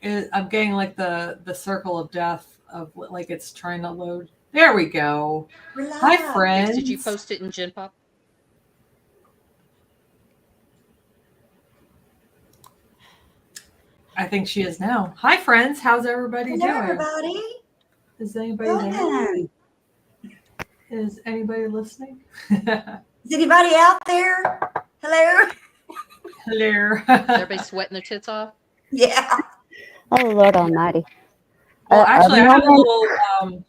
I'm getting like the circle of death of like it's trying to load. There we go. We're Hi, live. Yes, did you friends. post it in Gen Pop? I think she is now. Hi, friends. How's everybody Hello, doing? everybody. Is anybody there? Welcome. Is anybody listening? Is anybody out there? Hello? Hello. Is everybody sweating their tits off? Yeah. Oh, Lord Almighty. Well, A actually, moment.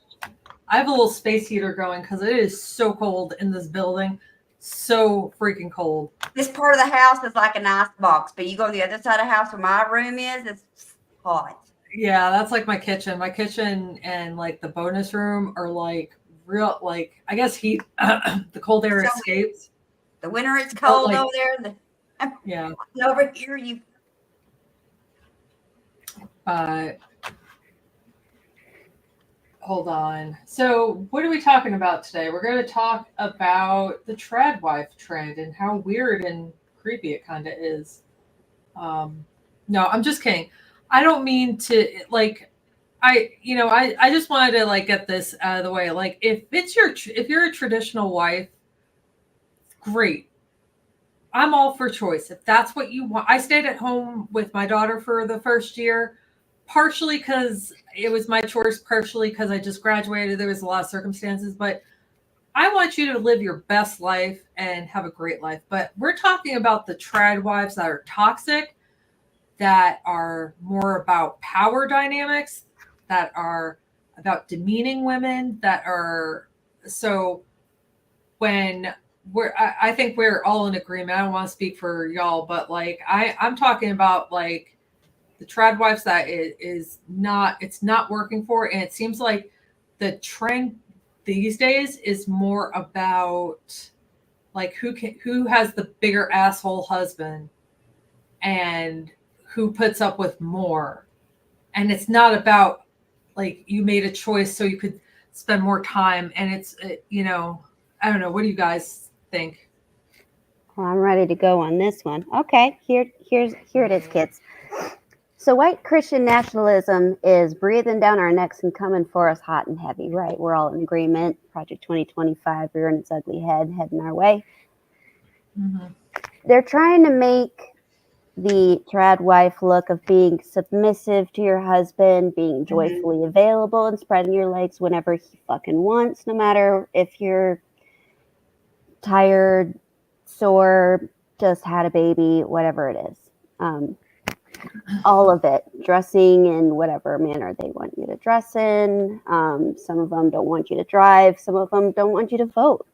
I have a little space heater going because it is so cold in this building. So freaking cold. This part of the house is like an ice box, but you go to the other side of the house where my room is, it's hot. Yeah, that's like my kitchen. My kitchen and like the bonus room are like real, like I guess heat. The cold air So escapes. the winter it's But cold like, over there. yeah. Over here you Hold on. So, what are we talking about today? We're going to talk about the trad wife trend and how weird and creepy it kind of is. No, I'm just kidding. I don't mean to like. I just wanted to like get this out of the way. Like, if you're a traditional wife, great. I'm all for choice. If that's what you want, I stayed at home with my daughter for the first year, partially because it was my choice, partially because I just graduated. There was a lot of circumstances, but I want you to live your best life and have a great life. But we're talking about the trad wives that are toxic, that are more about power dynamics, that are about demeaning women, that are so when I think we're all in agreement. I don't want to speak for y'all, but like I'm talking about like the trad wives that is not it's not working for, and it seems like the trend these days is more about like who has the bigger asshole husband and who puts up with more, and it's not about like you made a choice so you could spend more time, and I don't know, what do you guys think? Well, I'm ready to go on this one. Okay, here it is, kids. So white Christian nationalism is breathing down our necks and coming for us hot and heavy, right? We're all in agreement. Project 2025 rearing its ugly head, heading our way. Mm-hmm. They're trying to make the trad wife look of being submissive to your husband, being joyfully available and spreading your legs whenever he fucking wants, no matter if you're tired, sore, just had a baby, whatever it is. All of it, dressing in whatever manner they want you to dress in. Some of them don't want you to drive. Some of them don't want you to vote.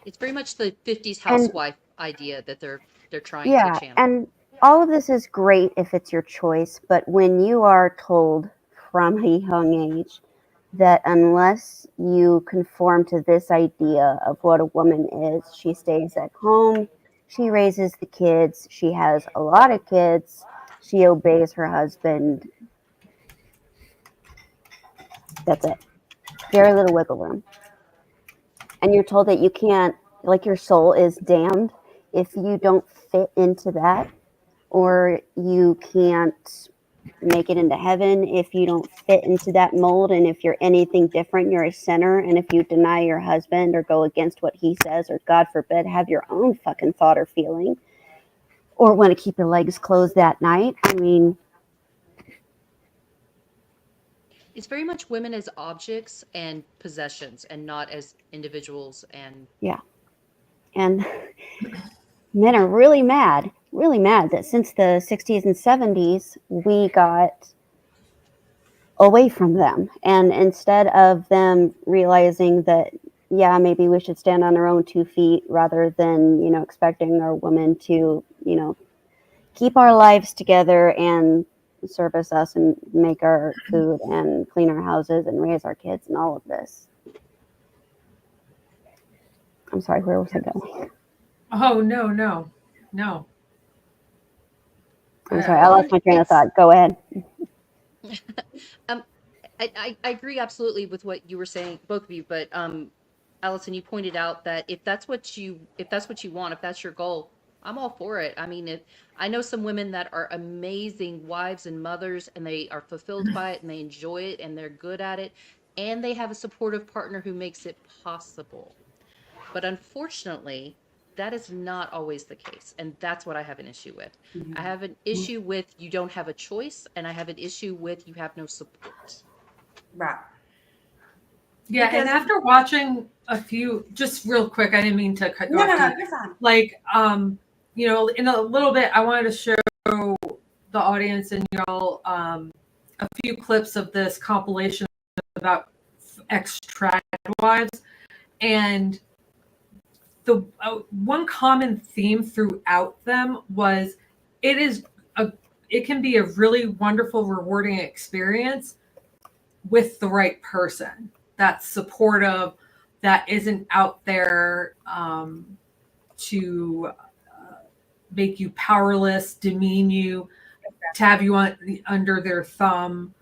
It's very much the 50s housewife idea that they're trying to channel. And all of this is great if it's your choice, but when you are told from a young age that unless you conform to this idea of what a woman is, she stays at home, she raises the kids, she has a lot of kids, she obeys her husband. That's it. Very little wiggle room. And you're told that you can't, like your soul is damned if you don't fit into that, or you can't make it into heaven if you don't fit into that mold. And if you're anything different, you're a sinner. And if you deny your husband or go against what he says, or God forbid, have your own fucking thought or feeling, or want to keep your legs closed that night, I mean, It's very much women as objects and possessions and not as individuals. And yeah. And men are really mad that since the 60s and 70s, we got away from them. And instead of them realizing that, yeah, maybe we should stand on our own 2 feet rather than, expecting our women to, keep our lives together and service us and make our food and clean our houses and raise our kids and all of this. I'm sorry, where was I going? Oh, no. I'm sorry, I lost my train of thought. Go ahead. I agree absolutely with what you were saying, both of you, but Allison, you pointed out that if that's what you want, if that's your goal, I'm all for it. I mean, I know some women that are amazing wives and mothers, and they are fulfilled by it, and they enjoy it, and they're good at it, and they have a supportive partner who makes it possible. But unfortunately, that is not always the case, and that's what I have an issue with. Mhm. I have an issue with you don't have a choice, and I have an issue with you have no support. Right. Yeah, and Because- after watching a few, just real quick, I didn't mean to cut you No, off. no, no, Dee. you're fine. Like, you know, in a little bit, I wanted to show the audience and y'all a few clips of this compilation about ex-trad wives, and the one common theme throughout them was it can be a really wonderful, rewarding experience with the right person that's supportive, that isn't out there to make you powerless, demean you, to have you under their thumb.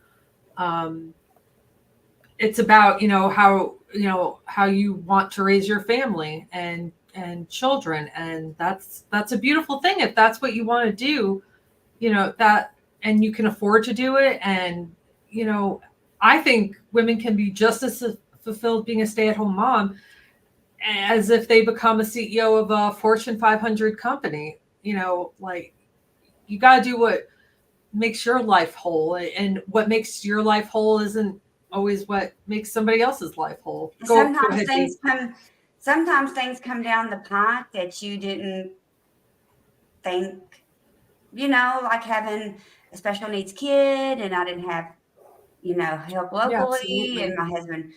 It's about, how you want to raise your family and children, and that's a beautiful thing if that's what you want to do, that, and you can afford to do it. And I think women can be just as fulfilled being a stay-at-home mom as if they become a CEO of a Fortune 500 company. Like, you got to do what makes your life whole, and what makes your life whole isn't always what makes somebody else's life whole. Go Sometimes ahead, things Dee. come down the pipe that you didn't think, like having a special needs kid, and I didn't have, help locally, absolutely. and my husband,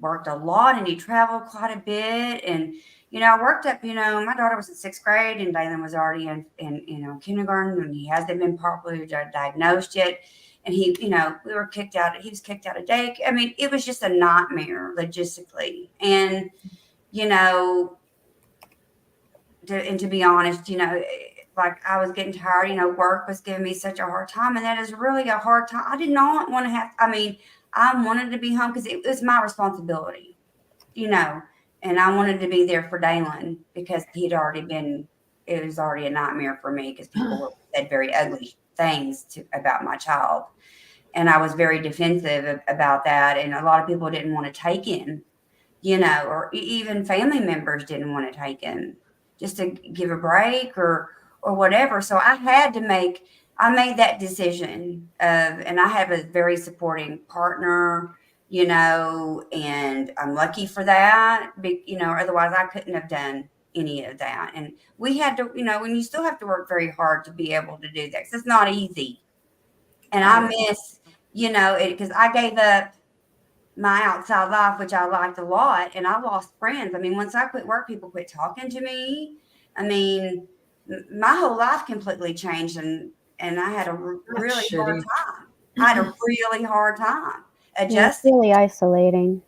worked a lot, and he traveled quite a bit, and I worked up, my daughter was in 6th grade, and Dalen was already in kindergarten, and he hasn't been properly diagnosed yet. And he, we were kicked out. He was kicked out of day. I mean, it was just a nightmare logistically. And, to be honest, like, I was getting tired, work was giving me such a hard time. And that is really a hard time. I did not want to have, I wanted to be home because it was my responsibility, and I wanted to be there for Dalen because it was already a nightmare for me because people said very ugly things about my child. And I was very defensive about that. And a lot of people didn't want to take him, or even family members didn't want to take him just to give a break or whatever. So I made that decision and I have a very supporting partner, and I'm lucky for that, otherwise I couldn't have done any of that. And we had to, when you still have to work very hard to be able to do that, 'cause it's not easy. And I miss, because I gave up my outside life, which I liked a lot, and I lost friends. I mean, once I quit work, people quit talking to me. I mean, my whole life completely changed, and I had a really hard time. I had a really hard time adjusting. Yeah, it's really isolating.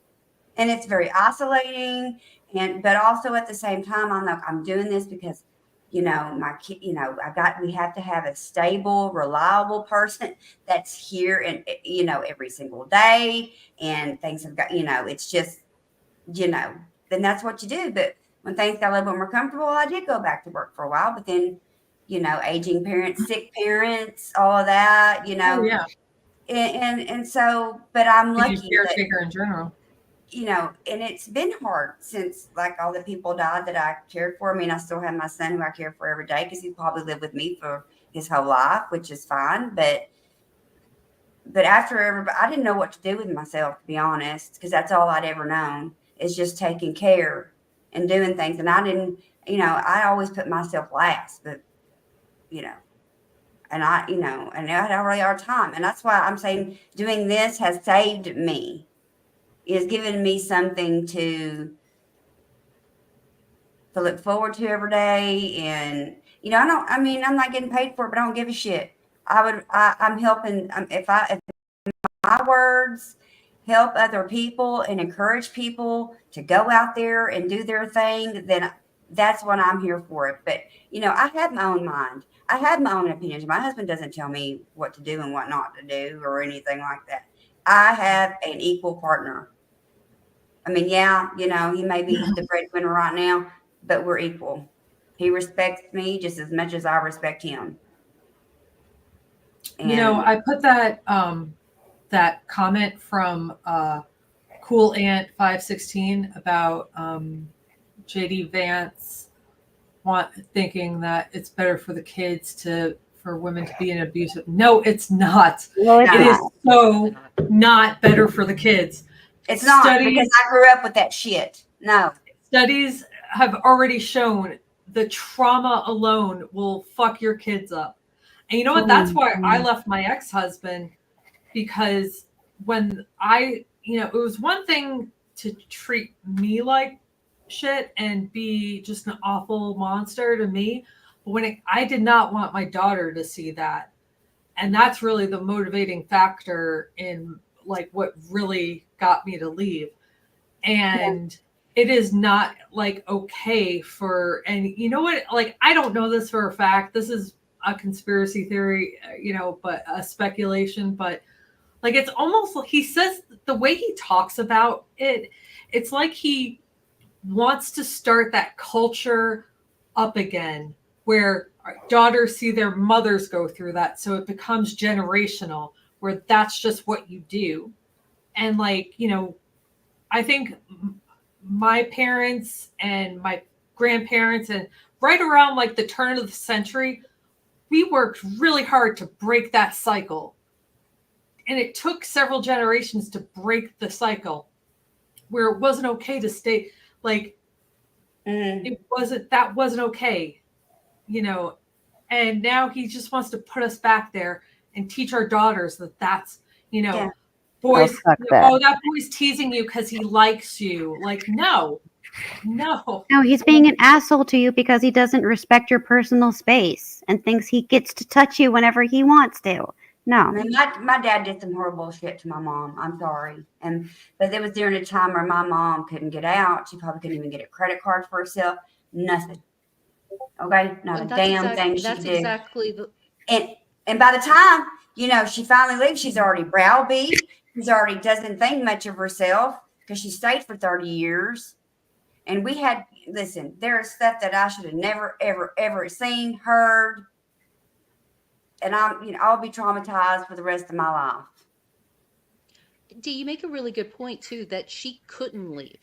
And it's very isolating, but also at the same time, I'm like, I'm doing this because, my kid, we have to have a stable, reliable person that's here and, every single day, and things have got, it's just, then that's what you do. But when things got a little bit more comfortable, I did go back to work for a while, but then, aging parents, sick parents, all of that, Oh, yeah. And so, but I'm lucky caretaker in general. And it's been hard since, like, all the people died that I cared for. I mean, I still have my son who I care for every day because he probably lived with me for his whole life, which is fine. But after everybody, I didn't know what to do with myself, to be honest, because that's all I'd ever known is just taking care and doing things. And I didn't, I always put myself last, but, and I had a really hard time. And that's why I'm saying doing this has saved me. Is giving me something to look forward to every day. And, I'm not getting paid for it, but I don't give a shit. I'm helping. If my words help other people and encourage people to go out there and do their thing, then that's what I'm here for. But, I have my own mind. I have my own opinions. My husband doesn't tell me what to do and what not to do or anything like that. I have an equal partner. I mean, yeah, he may be the breadwinner right now, but we're equal. He respects me just as much as I respect him. You know, And I put that comment from Cool Ant 516 about JD Vance thinking that it's better for the kids for women to be in abusive. No, it's not. No, it's It is not. so not better for the kids. it's not Studies- because I grew up with that shit. No. Studies have already shown the trauma alone will fuck your kids up. And you know what? That's why I left my ex-husband, because when it was one thing to treat me like shit and be just an awful monster to me, but I did not want my daughter to see that. And that's really the motivating factor in like what really got me to leave. And it is not like okay and you know what, like I don't know this for a fact, this is a conspiracy theory, but a speculation, but like it's almost like he says the way he talks about it, it's like he wants to start that culture up again where our daughters see their mothers go through that, so it becomes generational where that's just what you do. And like, I think my parents and my grandparents, and right around like the turn of the century, we worked really hard to break that cycle. And it took several generations to break the cycle where it wasn't okay to stay like that wasn't okay, and now he just wants to put us back there and teach our daughters that's, boys, Oh, fuck that. that boy's teasing you because he likes you. Like, no. No, he's being an asshole to you because he doesn't respect your personal space and thinks he gets to touch you whenever he wants to. No. I mean, my dad did some horrible shit to my mom. I'm sorry. But it was during a time where my mom couldn't get out. She probably couldn't even get a credit card for herself. Nothing. Okay? Not a damn thing she That's did. exactly the And by the time, she finally leaves, she's already browbeat. She's already doesn't think much of herself because she stayed for 30 years. And listen, there is stuff that I should have never, ever, ever seen, heard. And I'll be traumatized for the rest of my life. Do you make a really good point too that she couldn't leave,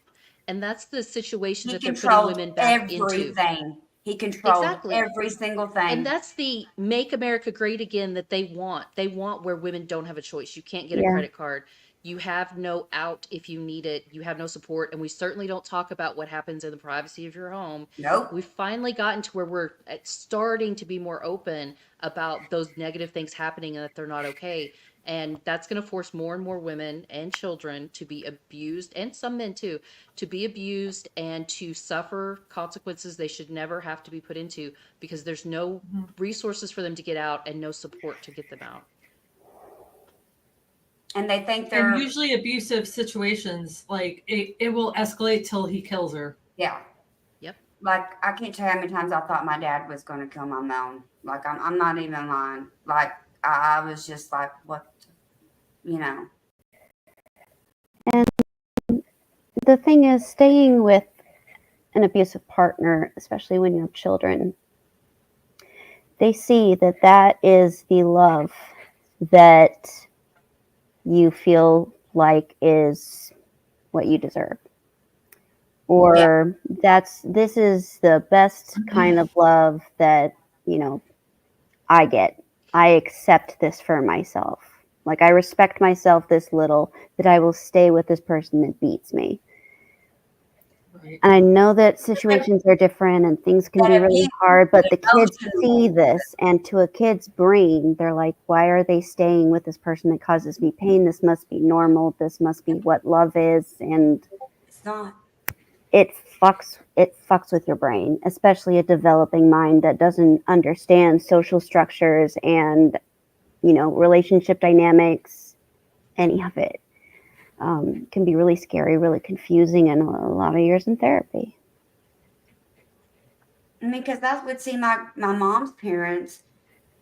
and that's the situations He that they're putting controlled women back into. everything. He controlled Exactly. every single thing. And that's the make America great again that they want. They want where women don't have a choice. You can't get a Yeah. credit card. You have no out if you need it. You have no support. And we certainly don't talk about what happens in the privacy of your home. Nope. We've finally gotten to where we're starting to be more open about those negative things happening and that they're not okay. And that's going to force more and more women and children to be abused, and some men too, to be abused and to suffer consequences they should never have to be put into, because there's no resources for them to get out and no support to get them out. And they think they're... And usually abusive situations, like it will escalate till he kills her. Yeah. Yep. Like, I can't tell you how many times I thought my dad was going to kill my mom. Like, I'm not even lying. Like, I was just like, what, And the thing is, staying with an abusive partner, especially when you have children, they see that that is the love that you feel like is what you deserve. Or this is the best kind of love that, I get. I accept this for myself. Like, I respect myself this little that I will stay with this person that beats me. Right. And I know that situations are different and things can be really hard, but the kids see this, and to a kid's brain, they're like, why are they staying with this person that causes me pain? This must be normal. This must be what love is. And it's not. It fucks with your brain, especially a developing mind that doesn't understand social structures and, relationship dynamics, any of it. Can be really scary, really confusing, and a lot of years in therapy. I mean, because that would see my mom's parents,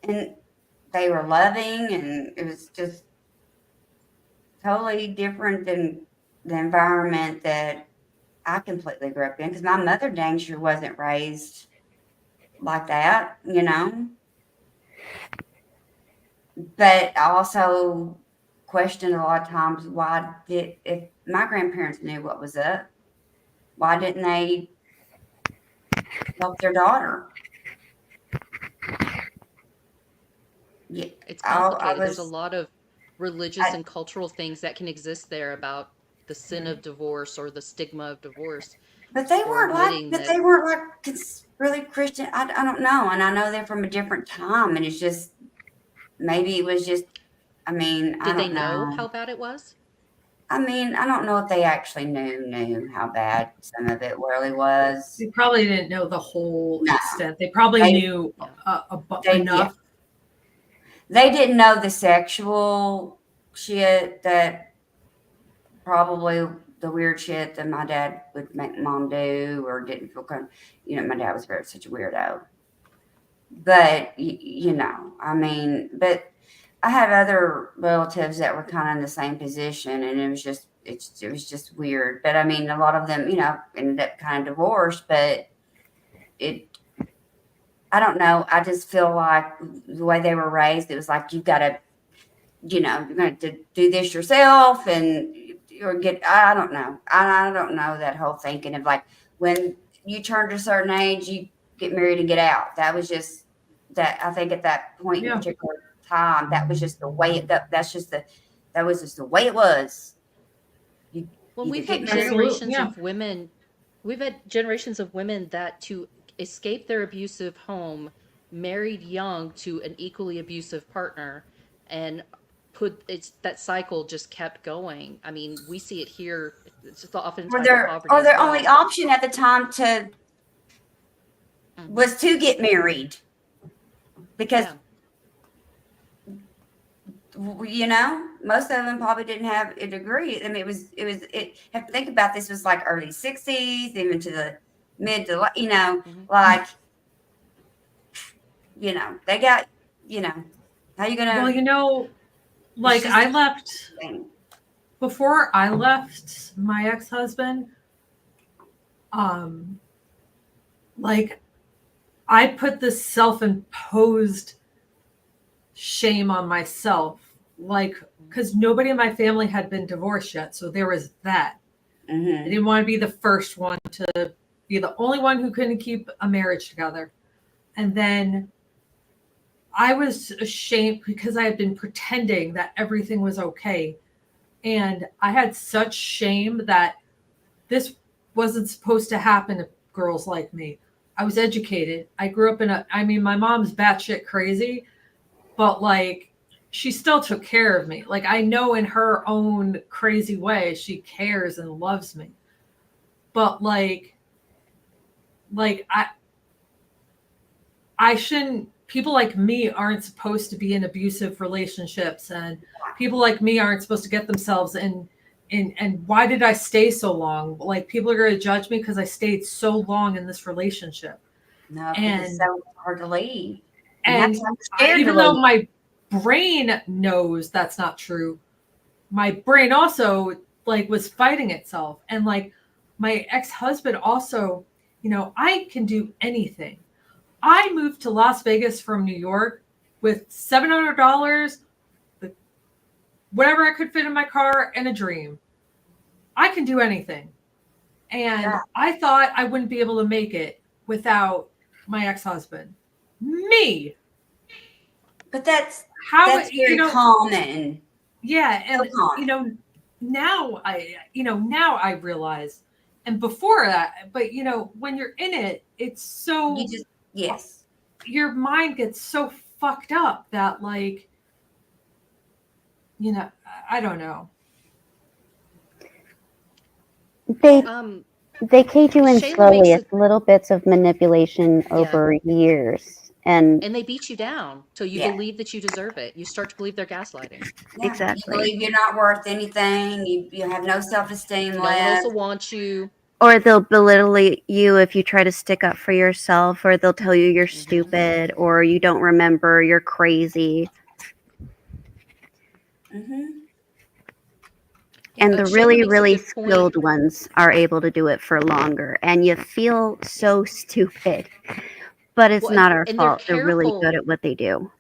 and they were loving, and it was just totally different than the environment that I completely grew up in, because my mother dang sure wasn't raised like that, you know. But I also questioned a lot of times, if my grandparents knew what was up, why didn't they help their daughter? Yeah, It's I complicated. There's a was, lot of religious and cultural things that can exist there about the sin of divorce or the stigma of divorce, but they or weren't like, admitting but that. they weren't like really Christian. I don't know, and I know they're from a different time, and it's just maybe it was just. I mean, I Did they don't know know. how bad it was? I mean, I don't know if they actually knew how bad some of it really was. They probably didn't know the whole No, extent. They probably they knew Yeah. yeah, enough. they didn't know the sexual shit that probably the weird shit that my dad would make mom do or didn't feel you know, my dad was very such a weirdo. But you know, I mean, but I had other relatives that were kind of in the same position, and it was just weird. But I mean, a lot of them, you know, ended up kind of divorced. But it, I don't know. I just feel like the way they were raised, it was like you got to, you know, you're going to do this yourself, and or get. I don't know. I don't know that whole thinking of like when you turn to a certain age, you get married and get out. That was just that. I think at that point in Yeah. particular time, that was just the way that was just the way it was. You Well, either we've get had married. Absolutely. generations Yeah. of women, we've had generations of women that to escape their abusive home married young to an equally abusive partner, and put it's that cycle just kept going. I mean, we see it here. It's just often tied to poverty Or as their only well. option at the time to Hmm. was to get married because Yeah. you know, most of them probably didn't have a degree. I mean, it. Have to think about this was like early '60s, even to the mid to you know, Hmm. like you know, they got you know, how you Well, gonna? you know, It's like just I a left thing. before I left my ex-husband, um, like I put this self-imposed shame on myself, like because nobody in my family had been divorced yet, so there was that. I Mm-hmm. didn't want to be the first one to be the only one who couldn't keep a marriage together. And then I was ashamed because I had been pretending that everything was okay. And I had such shame that this wasn't supposed to happen to girls like me. I was educated. I grew up I mean, my mom's batshit crazy, but like, she still took care of me. Like, I know in her own crazy way, she cares and loves me. But like I shouldn't, people like me aren't supposed to be in abusive relationships, and people like me aren't supposed to get themselves in and why did I stay so long? Like, people are going to judge me because I stayed so long in this relationship. No, because it's And so hard to leave, and that's and why I'm scared to even though leave. my brain knows that's not true, my brain also like was fighting itself. And like my ex-husband also, you know, I can do anything. I moved to Las Vegas from New York with $700, whatever I could fit in my car, and a dream. I can do anything. And Yeah, I thought I wouldn't be able to make it without my ex-husband. Me. but How, that's very common. yeah, So and common. now I realize, and before that, but when you're in it, it's You so, just yes. your mind gets so fucked up that like, I don't know. They Um, they cage you in Shayla makes slowly. it, It's little bits of manipulation yeah, over years. And and they beat you down till you Yeah. believe that you deserve it. You start to believe they're gaslighting. Yeah, you exactly. believe you're not worth anything. You have no self-esteem No one else left. will want you. Or they'll belittle you if you try to stick up for yourself, or they'll tell you you're Hmm. stupid, or you don't remember, you're crazy. Hmm. And the Shayla really, makes a really good point. skilled ones are able to do it for longer. And you feel so stupid. But it's Well, not our and they're fault. They're really careful. good at what they do.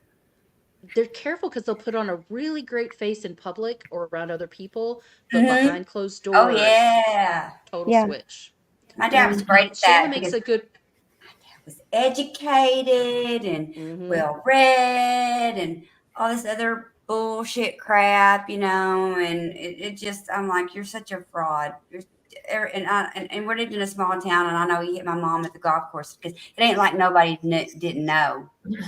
They're careful because they'll put on a really great face in public or around other people, but Mm-hmm. behind closed Oh doors, yeah. total Yeah. switch. My dad Yeah. was great at Shayla that makes because a good. was educated and Mhm. well read and all this other bullshit crap, you know, and it just I'm like, you're such a fraud. And we lived in a small town, and I know he hit my mom at the golf course because it ain't like nobody didn't know. You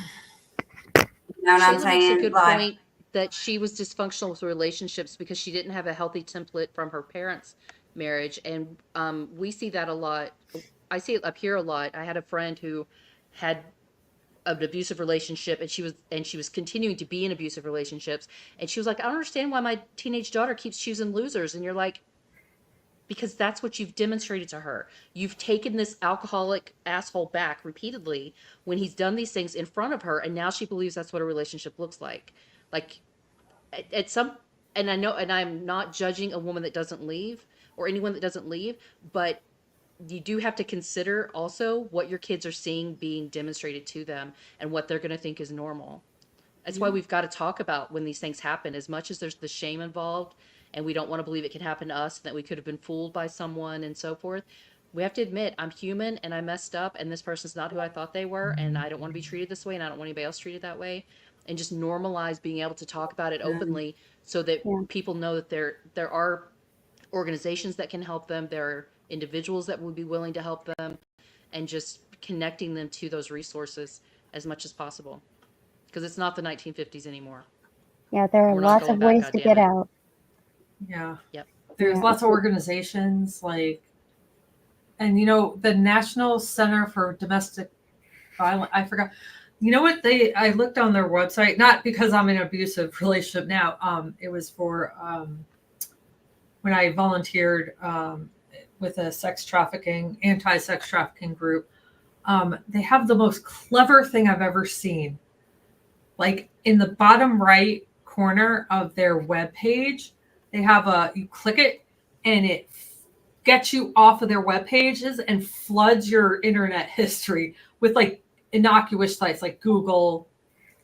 know what I'm Shayla makes a saying? good Like, point that she was dysfunctional with relationships because she didn't have a healthy template from her parents' marriage, and we see that a lot. I see it up here a lot. I had a friend who had an abusive relationship, and she was continuing to be in abusive relationships, and she was like, I don't understand why my teenage daughter keeps choosing losers. And you're like, because that's what you've demonstrated to her. You've taken this alcoholic asshole back repeatedly when he's done these things in front of her, and now she believes that's what a relationship looks like. Like at some, and I know, and I'm not judging a woman that doesn't leave or anyone that doesn't leave, but you do have to consider also what your kids are seeing being demonstrated to them and what they're going to think is normal. That's why we've got to talk about when these things happen. As much as there's the shame involved and we don't want to believe it can happen to us, that we could have been fooled by someone and so forth, we have to admit I'm human and I messed up and this person's not who I thought they were and I don't want to be treated this way and I don't want anybody else treated that way. And just normalize being able to talk about it openly so that Yeah. people know that there are organizations that can help them, there are individuals that would be willing to help them, and just connecting them to those resources as much as possible. Because it's not the 1950s anymore. Yeah, there are We're not lots going of back, ways to goddammit. get out. Yeah. Yep. There's Yeah. lots of organizations like, and you know, the National Center for Domestic Violence, I forgot. You know what I looked on their website, not because I'm in an abusive relationship now. It was for when I volunteered with a anti-sex trafficking group. They have the most clever thing I've ever seen. Like in the bottom right corner of their webpage, they have you click it and it gets you off of their web pages and floods your internet history with like innocuous sites like Google,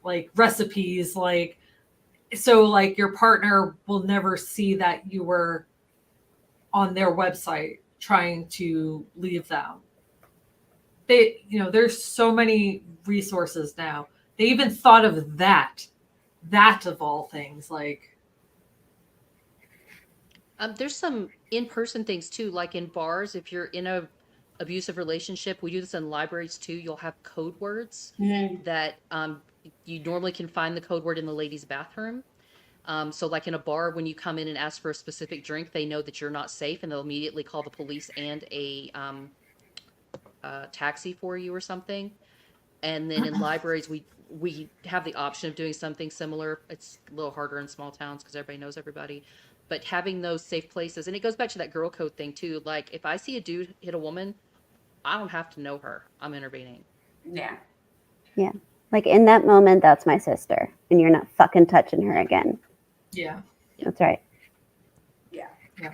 like recipes, like so like your partner will never see that you were on their website trying to leave them. There's so many resources now. They even thought of that of all things, like There's some in-person things too, like in bars. If you're in a abusive relationship, we do this in libraries too. You'll have code words that you normally can find the code word in the ladies' bathroom. So like in a bar, when you come in and ask for a specific drink, they know that you're not safe, and they'll immediately call the police and a taxi for you or something. And then in libraries, we have the option of doing something similar. It's a little harder in small towns because everybody knows everybody. But having those safe places, and it goes back to that girl code thing too. Like if I see a dude hit a woman, I don't have to know her. I'm intervening. yeah. Yeah. Like in that moment, that's my sister. And you're not fucking touching her again. yeah. That's right. Yeah. Yeah.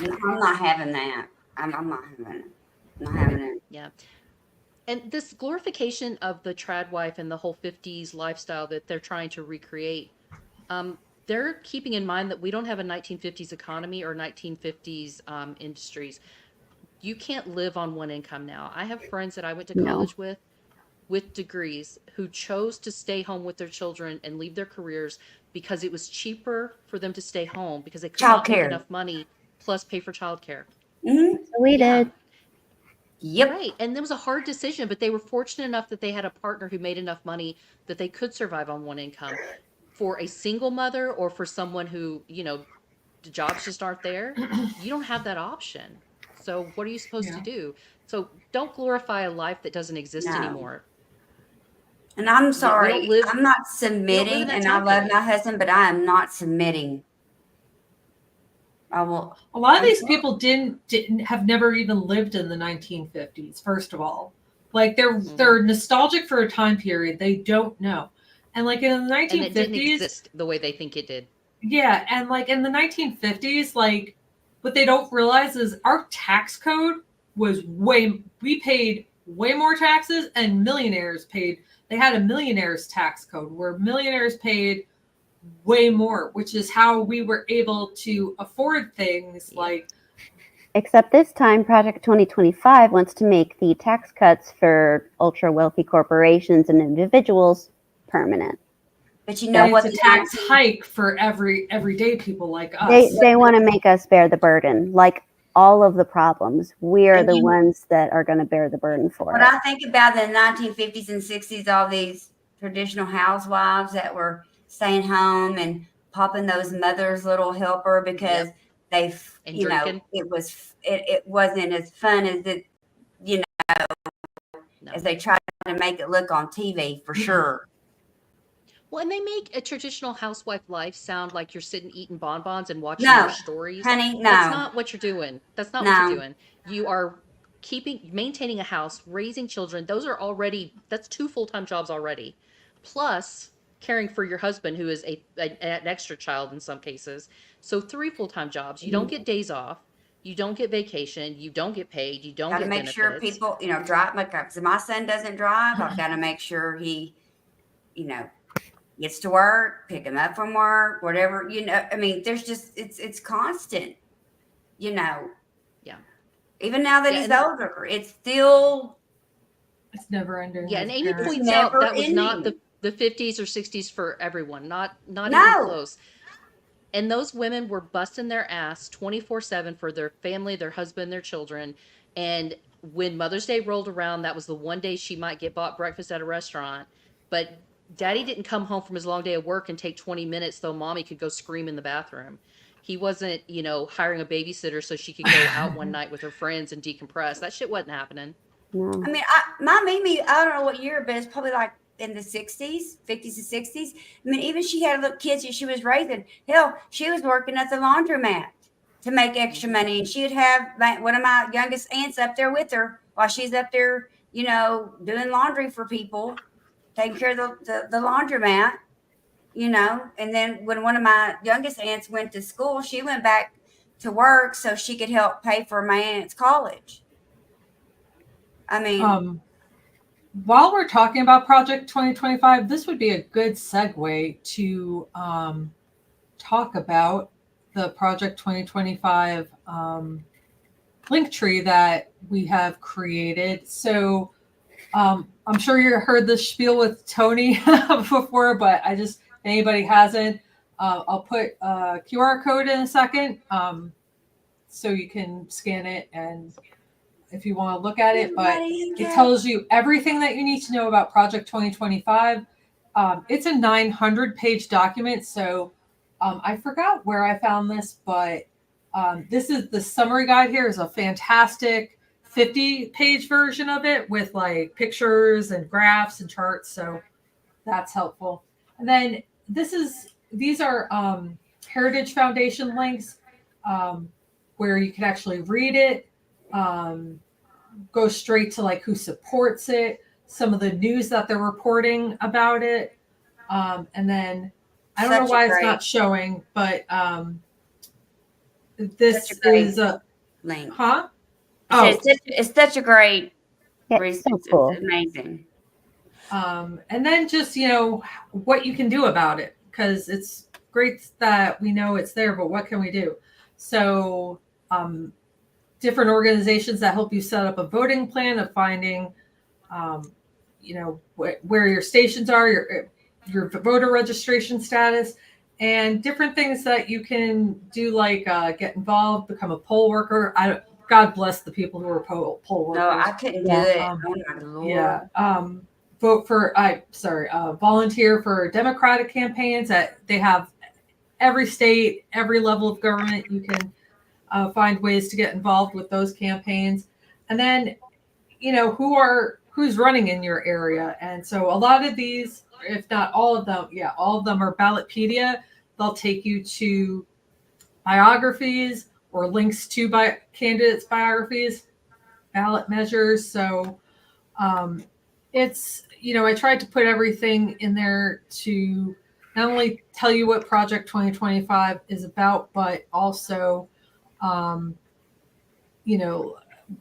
I'm not having that. I'm not having it. I'm not having it. Yeah. And this glorification of the trad wife and the whole 50s lifestyle that they're trying to recreate, they're keeping in mind that we don't have a 1950s economy or 1950s industries. You can't live on one income now. I have friends that I went to No. college with degrees who chose to stay home with their children and leave their careers because it was cheaper for them to stay home because they could not make Childcare. enough money plus pay for childcare. Hmm. So we Yeah. did. Yep. Right. And it was a hard decision, but they were fortunate enough that they had a partner who made enough money that they could survive on one income. For a single mother or for someone who, the jobs just aren't there, you don't have that option. So what are you supposed to Yeah. do? So don't glorify a life that doesn't exist No. anymore. And I'm We sorry. don't live I'm not in submitting, that and I time love period. my husband, but I am not submitting. I will. A lot of I'm these sorry. people didn't have never even lived in the 1950s. First of all, like they're nostalgic for a time period they don't know, and like in the And it didn't 1950s, exist the way they think it did. Yeah, and like in the 1950s, like what they don't realize is our tax code was we paid way more taxes, and millionaires paid, they had a millionaires tax code where millionaires paid way more, which is how we were able to afford things Yeah. like, Except this time, Project 2025 wants to make the tax cuts for ultra wealthy corporations and individuals permanent. But you know and what? it's a The tax 19 hike for everyday people like us. They want to make us bear the burden, like all of the problems. We are And the you- ones that are going to bear the burden for What it. I think about the 1950s and 60s, all these traditional housewives that were staying home and popping those mother's little helper because Yep. they, And you know, drinking. it wasn't as fun as it, you know, No. as they tried to make it look on TV for sure. Well, and they make a traditional housewife life sound like you're sitting eating bonbons and watching No, your stories. honey, That's no, not what you're doing. That's not what you're no. doing. You are maintaining a house, raising children. Those are already, that's 2 full-time jobs already. Plus caring for your husband, who is an extra child in some cases. So 3 full-time jobs. You don't get days off. You don't get vacation. You don't get paid. You don't Got to get make sure benefits. people, you know, drive. So my son doesn't drive. I've got to make sure he, you know, gets to work, pick him up from work, whatever. You know, I mean, there's just it's constant. You know, Yeah. even now that Yeah, he's and older, it's still It's never ending. Yeah, as and a Amy parent. points out never that was not ending. the 50s or 60s for everyone, not even No, close. And those women were busting their ass 24/7 for their family, their husband, their children. And when Mother's Day rolled around, that was the one day she might get bought breakfast at a restaurant. But Daddy didn't come home from his long day of work and take 20 minutes so Mommy could go scream in the bathroom. He wasn't, hiring a babysitter so she could go out one night with her friends and decompress. That shit wasn't happening. No. I mean, my Mimi, I don't know what year, but it's probably like in the 60s, 50s and 60s. I mean, even she had little kids that she was raising. Hell, she was working at the laundromat to make extra money. And she'd have one of my youngest aunts up there with her while she's up there, you know, doing laundry for people, taking care of the laundromat, you know. And then when one of my youngest aunts went to school, she went back to work so she could help pay for my aunt's college. I mean, While we're talking about Project 2025, this would be a good segue to talk about the Project 2025 link tree that we have created. So I'm sure you heard this spiel with Tony before, but if anybody hasn't, I'll put a QR code in a second so you can scan it and if you want to look at it, but it tells you everything that you need to know about Project 2025. It's a 900-page document, so I forgot where I found this, but this is the summary guide. Here is a fantastic 50-page version of it with like pictures and graphs and charts, so that's helpful. And then these are Heritage Foundation links where you can actually read it. Go straight to like who supports it, some of the news that they're reporting about it, and then I don't know why it's not showing, but this is a link. huh? It's such a great Yeah, resource. so cool. It's amazing. And then just what you can do about it, because it's great that we know it's there, but what can we do? So different organizations that help you set up a voting plan of finding, where your stations are, your voter registration status, and different things that you can do, like get involved, become a poll worker. God bless the people who are poll workers. No, I couldn't do it. Oh my Lord. Yeah. Vote for, volunteer for Democratic campaigns that they have every state, every level of government. You can find ways to get involved with those campaigns. And then, who's running in your area. And so a lot of these, if not all of them are Ballotpedia. They'll take you to biographies or links to candidates' biographies, ballot measures. So it's, I tried to put everything in there to not only tell you what Project 2025 is about, but also, you know,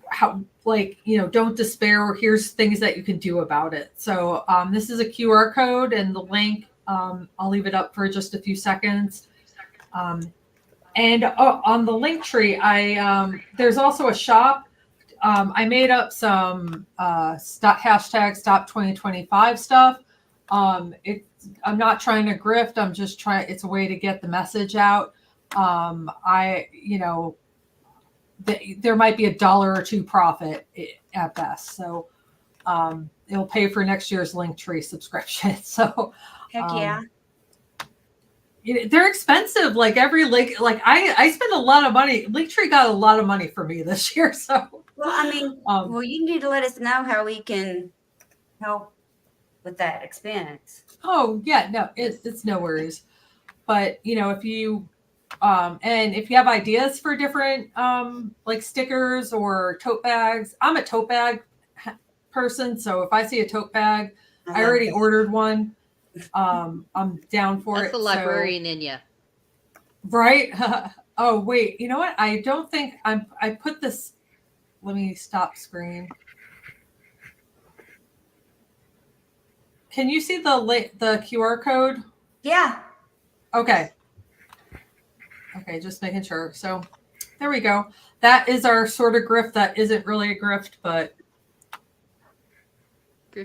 how, like, you know, don't despair, or here's things that you can do about it. So this is a QR code, and the link, I'll leave it up for just a few seconds. And on the link tree, there's also a shop. I made up some hashtag Stop 2025 stuff. I'm not trying to grift. I'm just trying. It's a way to get the message out. There might be $1 or $2 profit at best. So it'll pay for next year's Linktree subscription. So Heck yeah. they're expensive. Like I spend a lot of money. Linktree got a lot of money for me this year. So Well, I mean, well, you need to let us know how we can help with that expense. oh yeah, no, it's no worries. But you know, if you and if you have ideas for different like stickers or tote bags, I'm a tote bag person. So if I see a tote bag, I already ordered one. I'm down for That's it. the librarian in you. Right? Oh wait, you know what? I don't think I put this. Let me stop screen. Can you see the QR code? Yeah. Okay. Okay, just making sure. So there we go. That is our sort of grift that isn't really a grift, but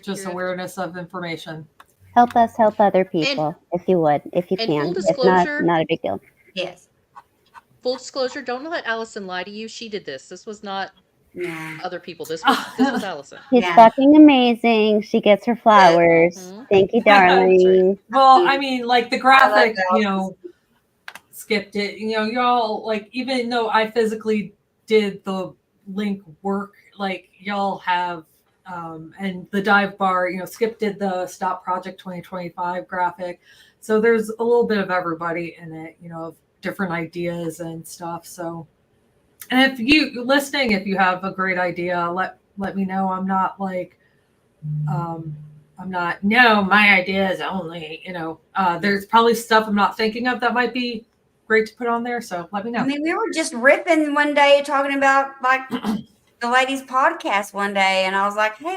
just awareness of information. Help us help other people, if you would, if you and can. full If disclosure- not a big deal. Yes. Full disclosure, don't let Allison lie to you. She did this. This was not Yeah. other people. This was Allison. She's Yeah. fucking amazing. She gets her flowers. Mhm. Thank you, darling. Well, I mean, like the graphic, that. you know, skipped it. You know, y'all, like, even though I physically did the link work, like y'all have, and the dive bar, you know, Skip did the Stop Project 2025 graphic. So there's a little bit of everybody in it, you know, of different ideas and stuff. So, and if you listening, if you have a great idea, let me know. I'm not like, no, my idea is only, you know, there's probably stuff I'm not thinking of that might be great to put on there. So let me know. I mean, we were just ripping one day talking about like the ladies podcast one day, and I was like, hey,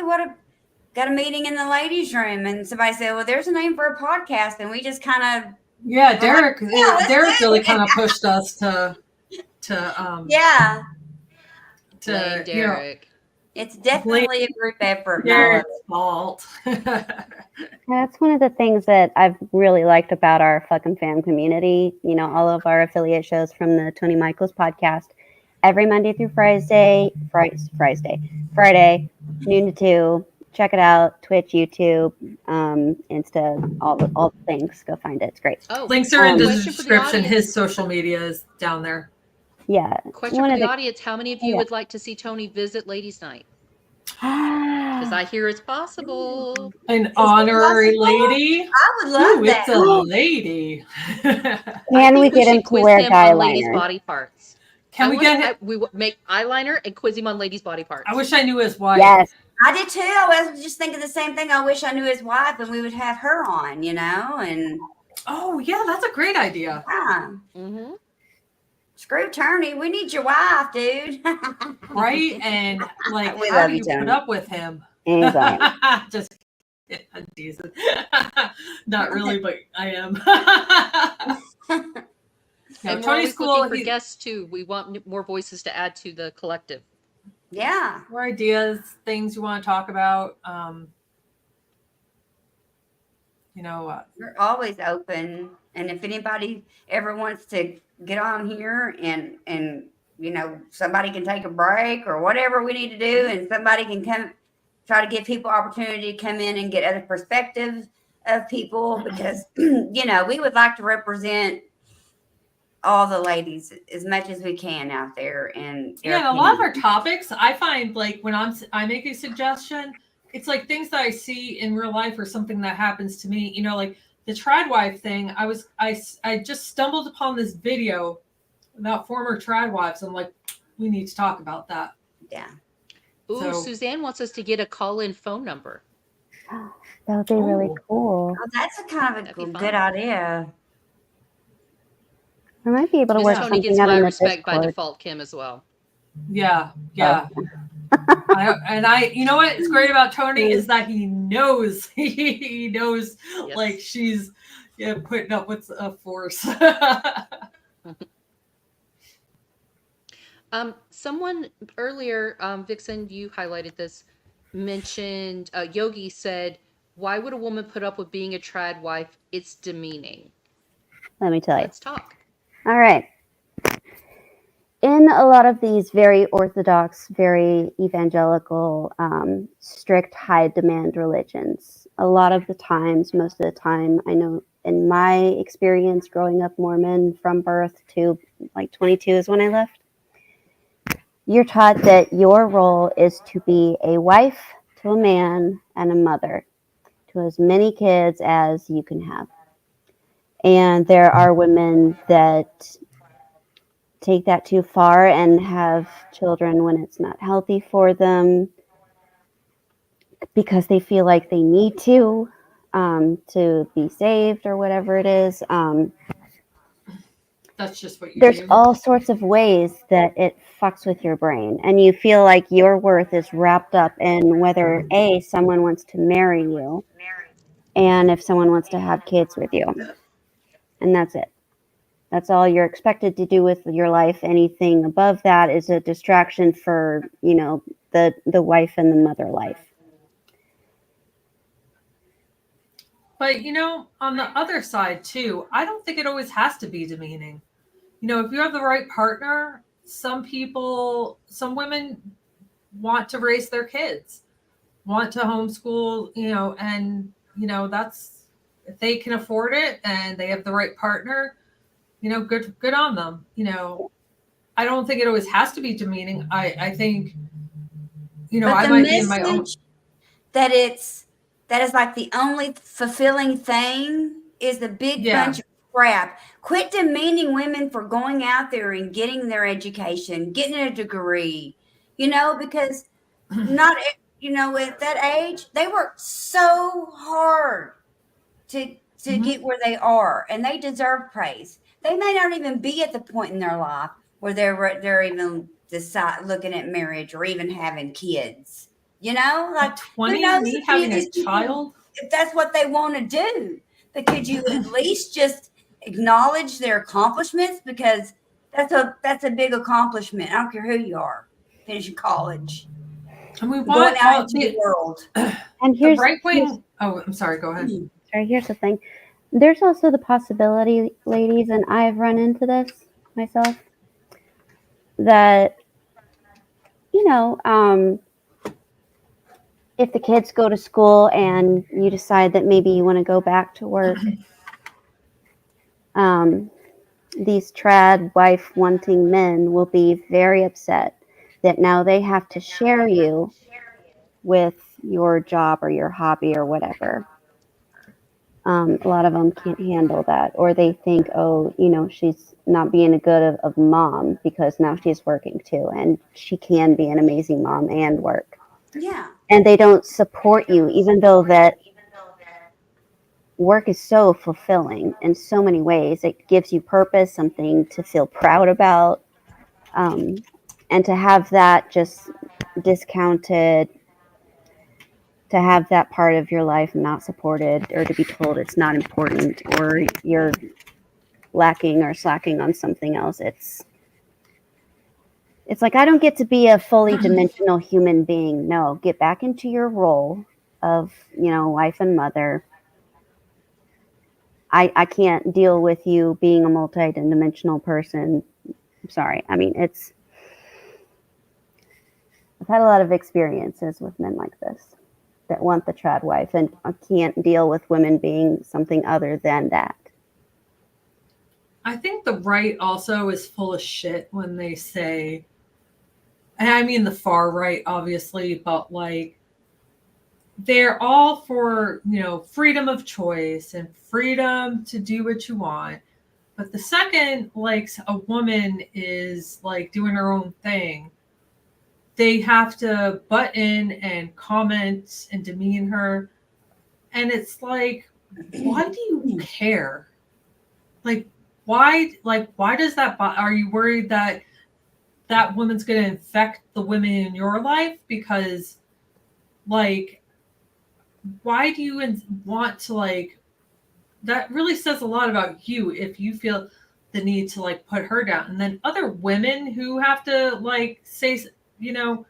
got a meeting in the ladies room, and somebody said, well, there's a name for a podcast, and we just kind of Yeah, Derek. let's Derek do really it. kind of pushed us to yeah, Blame you know, Derek. it's definitely a group effort. Derek's fault. That's one of the things that I've really liked about our fucking fam community. You know, all of our affiliate shows from the Tony Michaels podcast, every Monday through Friday, noon to 2. Check it out. Twitch, YouTube, Insta, all the things. Go find it. It's great. Oh, Links are in the question for the description. audience. His social media is down there. Yeah. Question one for of the audience: how many of you Yeah. would like to see Tony visit Ladies' Night? Because I hear it's possible. An honorary possible? lady. I would love Ooh, that. it's a lady. Can we get him should to quiz wear him guy on ladies' liner? body parts? Can we get him? We would make eyeliner and quiz him on ladies' body parts. I wish I knew his wife. Yes. I did too. I was just thinking the same thing. I wish I knew his wife, and we would have her on, you know, and Oh, yeah, that's a great idea. yeah. Mm-hmm. Screw Tony. We need your wife, dude. Right? And like, We how love do you, you put Tony. up with him? Anxiety. Just I'm teasing. Not really, but I am. No, And we're Tony's always cool. looking for He- guests too. We want more voices to add to the collective. Yeah. More ideas, things you want to talk about. You know, We're always open. And if anybody ever wants to get on here and you know, somebody can take a break or whatever we need to do, and somebody can come try to give people opportunity to come in and get other perspectives of people, because you know, we would like to represent all the ladies as much as we can out there. And yeah, and a lot of our topics, I find like when I make a suggestion, it's like things that I see in real life or something that happens to me. You know, like the tradwife thing. I just stumbled upon this video about former tradwives. I'm like, we need to talk about that. Yeah. Ooh, So- Suzanne wants us to get a call-in phone number. That would be really Ooh. cool. Oh, that's a kind of a That'd be good fun. idea. I might be able to Miss work Tony gets something out my in the respect by Discord. default, Kim, as well. Yeah, yeah. You know what's great about Tony is that he knows he knows Yes. like she's putting up with a force. Someone earlier, Vixen, you highlighted this, mentioned Yogi said, "Why would a woman put up with being a trad wife? It's demeaning." Let me tell you. Let's talk. All right. In a lot of these very orthodox, very evangelical, strict, high demand religions, a lot of the times, most of the time, I know in my experience growing up Mormon from birth to like 22 is when I left, you're taught that your role is to be a wife to a man and a mother to as many kids as you can have. And there are women that take that too far and have children when it's not healthy for them because they feel like they need to be saved or whatever it is. That's just what you There's do. all sorts of ways that it fucks with your brain, and you feel like your worth is wrapped up in whether someone wants to marry you and if someone wants to have kids with you, and that's it. That's all you're expected to do with your life. Anything above that is a distraction for, the wife and the mother life. But on the other side too, I don't think it always has to be demeaning. If you have the right partner, some women want to raise their kids, want to homeschool, and that's if they can afford it and they have the right partner, good on them. I don't think it always has to be demeaning. I think, But I the might be in my own. message that is like the only fulfilling thing is the big Yeah. bunch of crap. Quit demeaning women for going out there and getting their education, getting a degree, because not, at that age, they work so hard to Mhm. get where they are, and they deserve praise. They may not even be at the point in their life where they're even looking at marriage or even having kids. Like At who 20, knows me if any of having these a people, child. if that's what they want to do. But could you at least just acknowledge their accomplishments, because that's a big accomplishment. I don't care who you are, finishing college, And we going want out into the world. And the here's right wing. Oh, I'm sorry. Go ahead. here's the thing. There's also the possibility, ladies, and I've run into this myself, that if the kids go to school and you decide that maybe you want to go back to work, these trad wife wanting men will be very upset that now they have to share you with your job or your hobby or whatever. A lot of them can't handle that, or they think, oh, she's not being a good of mom because now she's working too, and she can be an amazing mom and work. Yeah. And they don't support you, even though that work is so fulfilling in so many ways. It gives you purpose, something to feel proud about, and to have that just discounted, to have that part of your life not supported, or to be told it's not important, or you're lacking or slacking on something else. It's like, I don't get to be a fully dimensional human being. No, get back into your role of, wife and mother. I can't deal with you being a multi-dimensional person. I'm sorry. I mean, I've had a lot of experiences with men like this that want the trad wife, and I can't deal with women being something other than that. I think the right also is full of shit when they say, and I mean the far right, obviously, but like they're all for, freedom of choice and freedom to do what you want. But the second, like, a woman is like doing her own thing, they have to butt in and comment and demean her. And it's like, why do you care? Like, why does that are you worried that that woman's going to infect the women in your life? Because like, why do you want to like, that really says a lot about you if you feel the need to like put her down. And then other women who have to like say, you know,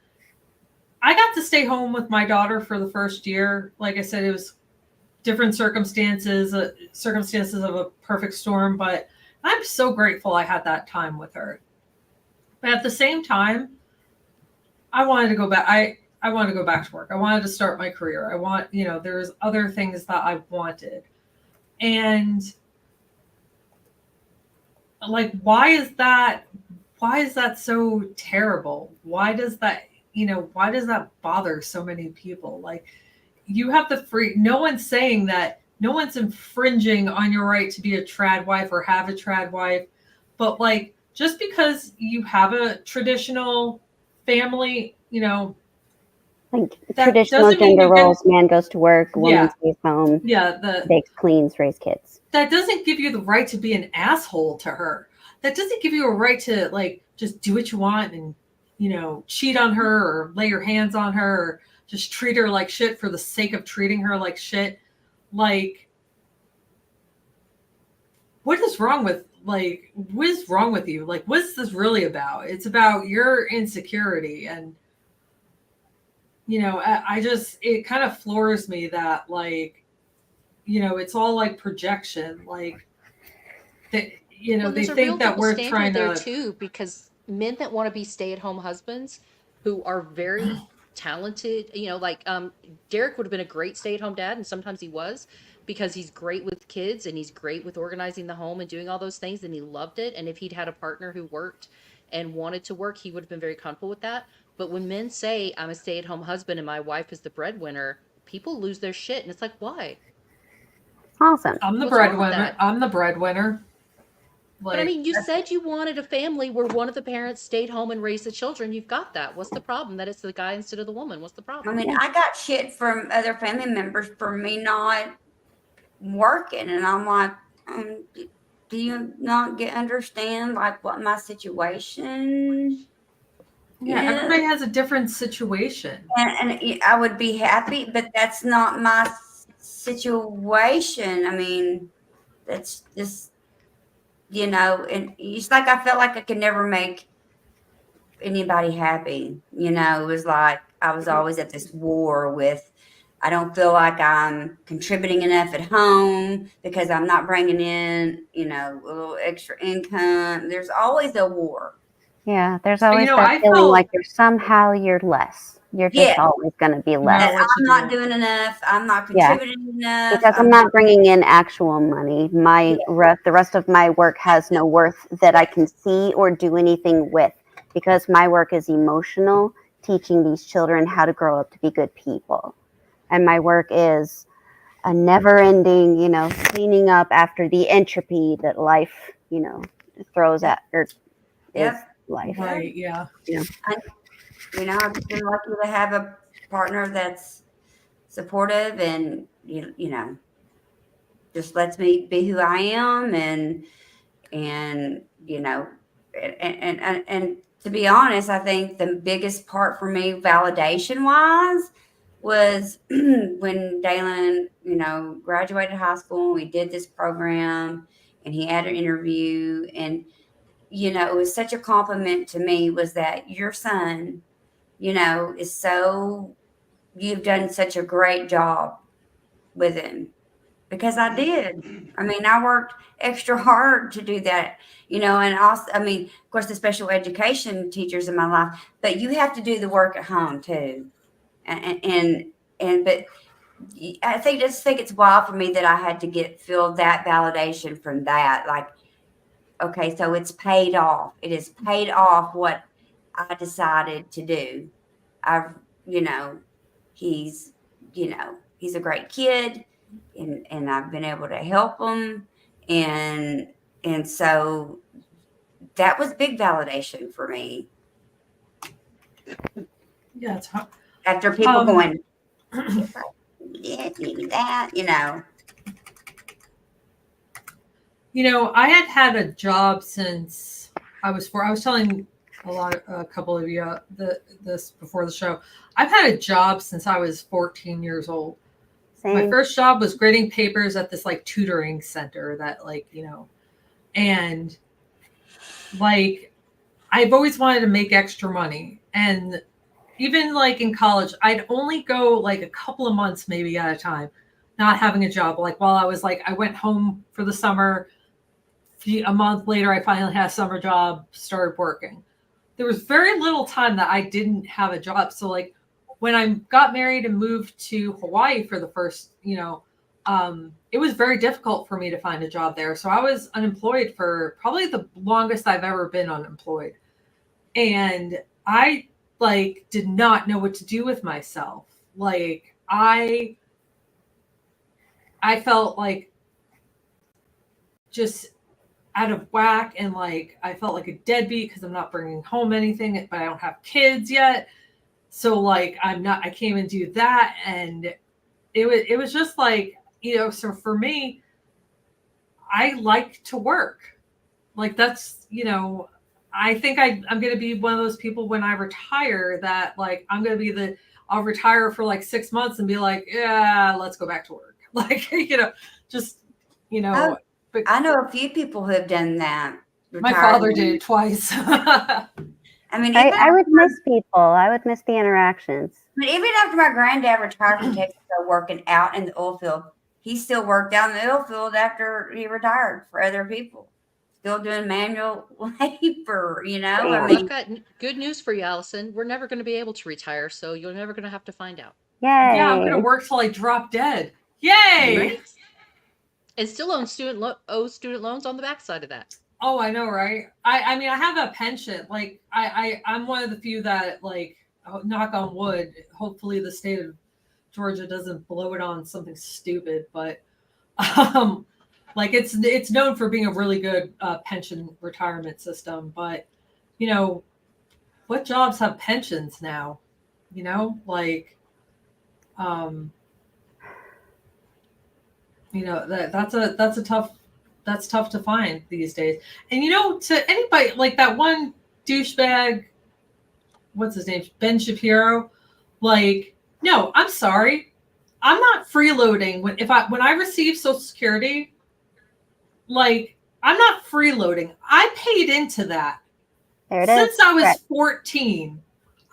I got to stay home with my daughter for the first year. Like I said, it was different circumstances of a perfect storm, but I'm so grateful I had that time with her. But at the same time, I wanted to go back. I wanted to go back to work. I wanted to start my career. There's other things that I wanted. And like, why is that so terrible? Why does that bother so many people? Like, you have the free, no one's saying that, no one's infringing on your right to be a trad wife or have a trad wife. But like, just because you have a traditional family, Like that traditional doesn't mean gender you get- roles, man goes to work, woman Yeah. stays home, bakes, cleans, raise kids. that doesn't give you the right to be an asshole to her. That doesn't give you a right to like just do what you want and cheat on her or lay your hands on her or just treat her like shit for the sake of treating her like shit. Like, what is wrong with you? Like, what's this really about? It's about your insecurity. And it kind of floors me that like, it's all like projection. Like that, Well, they there's a real think that double we're standard trying there to, too, because men that want to be stay-at-home husbands who are very talented, Derek would have been a great stay-at-home dad, and sometimes he was, because he's great with kids and he's great with organizing the home and doing all those things, and he loved it. And if he'd had a partner who worked and wanted to work, he would have been very comfortable with that. But when men say, I'm a stay-at-home husband and my wife is the breadwinner, people lose their shit. And it's like, why? Awesome. I'm the What's wrong with breadwinner. that? I'm the breadwinner. But I mean, you said you wanted a family where one of the parents stayed home and raised the children. You've got that. What's the problem? That it's the guy instead of the woman. What's the I problem? mean, I got shit from other family members for me not working, and I'm like, do you not understand like what my situation? Yeah, is? everybody has a different situation. And I would be happy, but that's not my situation. I mean, that's just, and it's like I felt like I could never make anybody happy. It was like I was always at this war with, I don't feel like I'm contributing enough at home because I'm not bringing in, a little extra income. There's always a war. Yeah, there's always I that feeling felt- like you're less. You're just Yeah. always going to be less. That what I'm you not do. doing enough. I'm not Yeah. contributing enough. Because I'm not bringing in actual money. The rest of my work has no worth that I can see or do anything with, because my work is emotional, teaching these children how to grow up to be good people. And my work is a never ending, cleaning up after the entropy that life, throws at, or is Yep. life. Right, yeah. I've been lucky to have a partner that's supportive and just lets me be who I am, and to be honest, I think the biggest part for me, validation wise, was when Dalen, graduated high school. We did this program, and he had an interview, and it was such a compliment to me, was that your son, is so, you've done such a great job with him. Because I did. I mean, I worked extra hard to do that, and also, I mean, of course, the special education teachers in my life, but you have to do the work at home too. But I think, it's wild for me that I had to feel that validation from that. Like, okay, so it's paid off. It is paid off what I decided to do. He's, he's a great kid, and I've been able to help him. And so that was big validation for me. Yeah, it's hard. After people going, this, you do that, you know. You know, I had a job since I was 4. I was telling a couple of you this before the show. I've had a job since I was 14 years old. My Same. first job was grading papers at this like tutoring center that like, you know, and like I've always wanted to make extra money. And even like in college, I'd only go like a couple of months maybe at a time, not having a job. Like while I was like, I went home for the summer. A month later, I finally had a summer job, started working. There was very little time that I didn't have a job. So like when I got married and moved to Hawaii for the first, you know, it was very difficult for me to find a job there. So I was unemployed for probably the longest I've ever been unemployed. And I like did not know what to do with myself. Like I felt like just out of whack, and like I felt like a deadbeat because I'm not bringing home anything, but I don't have kids yet. So like I can't even do that. And it was just like, you know, so for me, I like to work. Like that's, you know, I think I'm going to be one of those people when I retire that like I'm going to be I'll retire for like 6 months and be like, yeah, let's go back to work. Like, you know, just, you know. Oh, I know a few people who have done that. My father did it twice. I mean, I would miss people. I would miss the interactions. But even after my granddad retired from Texas, working out in the oil field, he still worked out in the oil field after he retired for other people. Still doing manual labor, you know. Yeah. I Well, mean, I've got good news for you, Allison. We're never going to be able to retire, so you're never going to have to find out. Yay. Yeah, I'm gonna work till I drop dead. Yay! Right? And still owe student loans on the backside of that. Oh, I know, right? I mean, I have a pension. Like, I'm one of the few that, like, knock on wood. Hopefully, the state of Georgia doesn't blow it on something stupid. But, like, it's known for being a really good pension retirement system. But, you know, what jobs have pensions now? You know, like, you know, that's tough to find these days. And you know, to anybody like that one douchebag, what's his name, Ben Shapiro, like, no, I'm sorry, I'm not freeloading when I receive Social Security. Like, I'm not freeloading. I paid into that. There it Since is. I was Right. 14,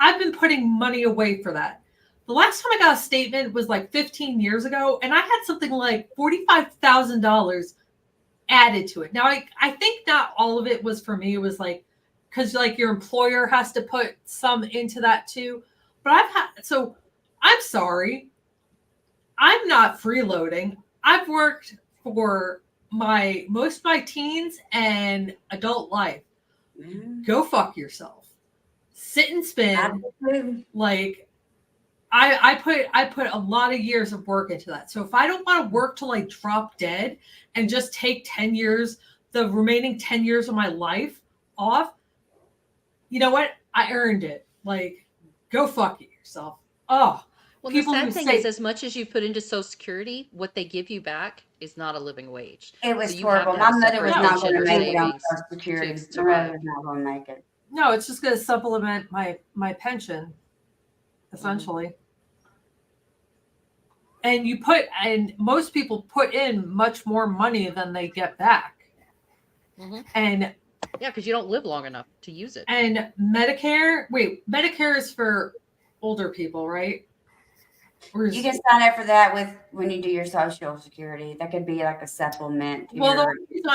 I've been putting money away for that. The last time I got a statement was like 15 years ago, and I had something like $45,000 added to it. Now, I think not all of it was for me. It was like, because like your employer has to put some into that too. But so I'm sorry. I'm not freeloading. I've worked for most of my teens and adult life. Go fuck yourself. Sit and spin. Like, I put a lot of years of work into that. So if I don't want to work till I drop dead and just take 10 years, the remaining 10 years of my life off, you know what? I earned it. Like, go fuck yourself. Oh, Well, the people sad who thing say- is, as much as you put into Social Security, what they give you back is not a living wage. it was So you have horrible. to My have mother was separate not going to pension or make it on savings Social Security. to My survive. mother was not going to make it. No, it's just going to supplement my pension, essentially. And most people put in much more money than they get back. Mhm. And Yeah, because you don't live long enough to use it. Medicare is for older people, right? Or is- You can sign up for that when you do your Social Security. That could be like a supplement. To Well, the your, reason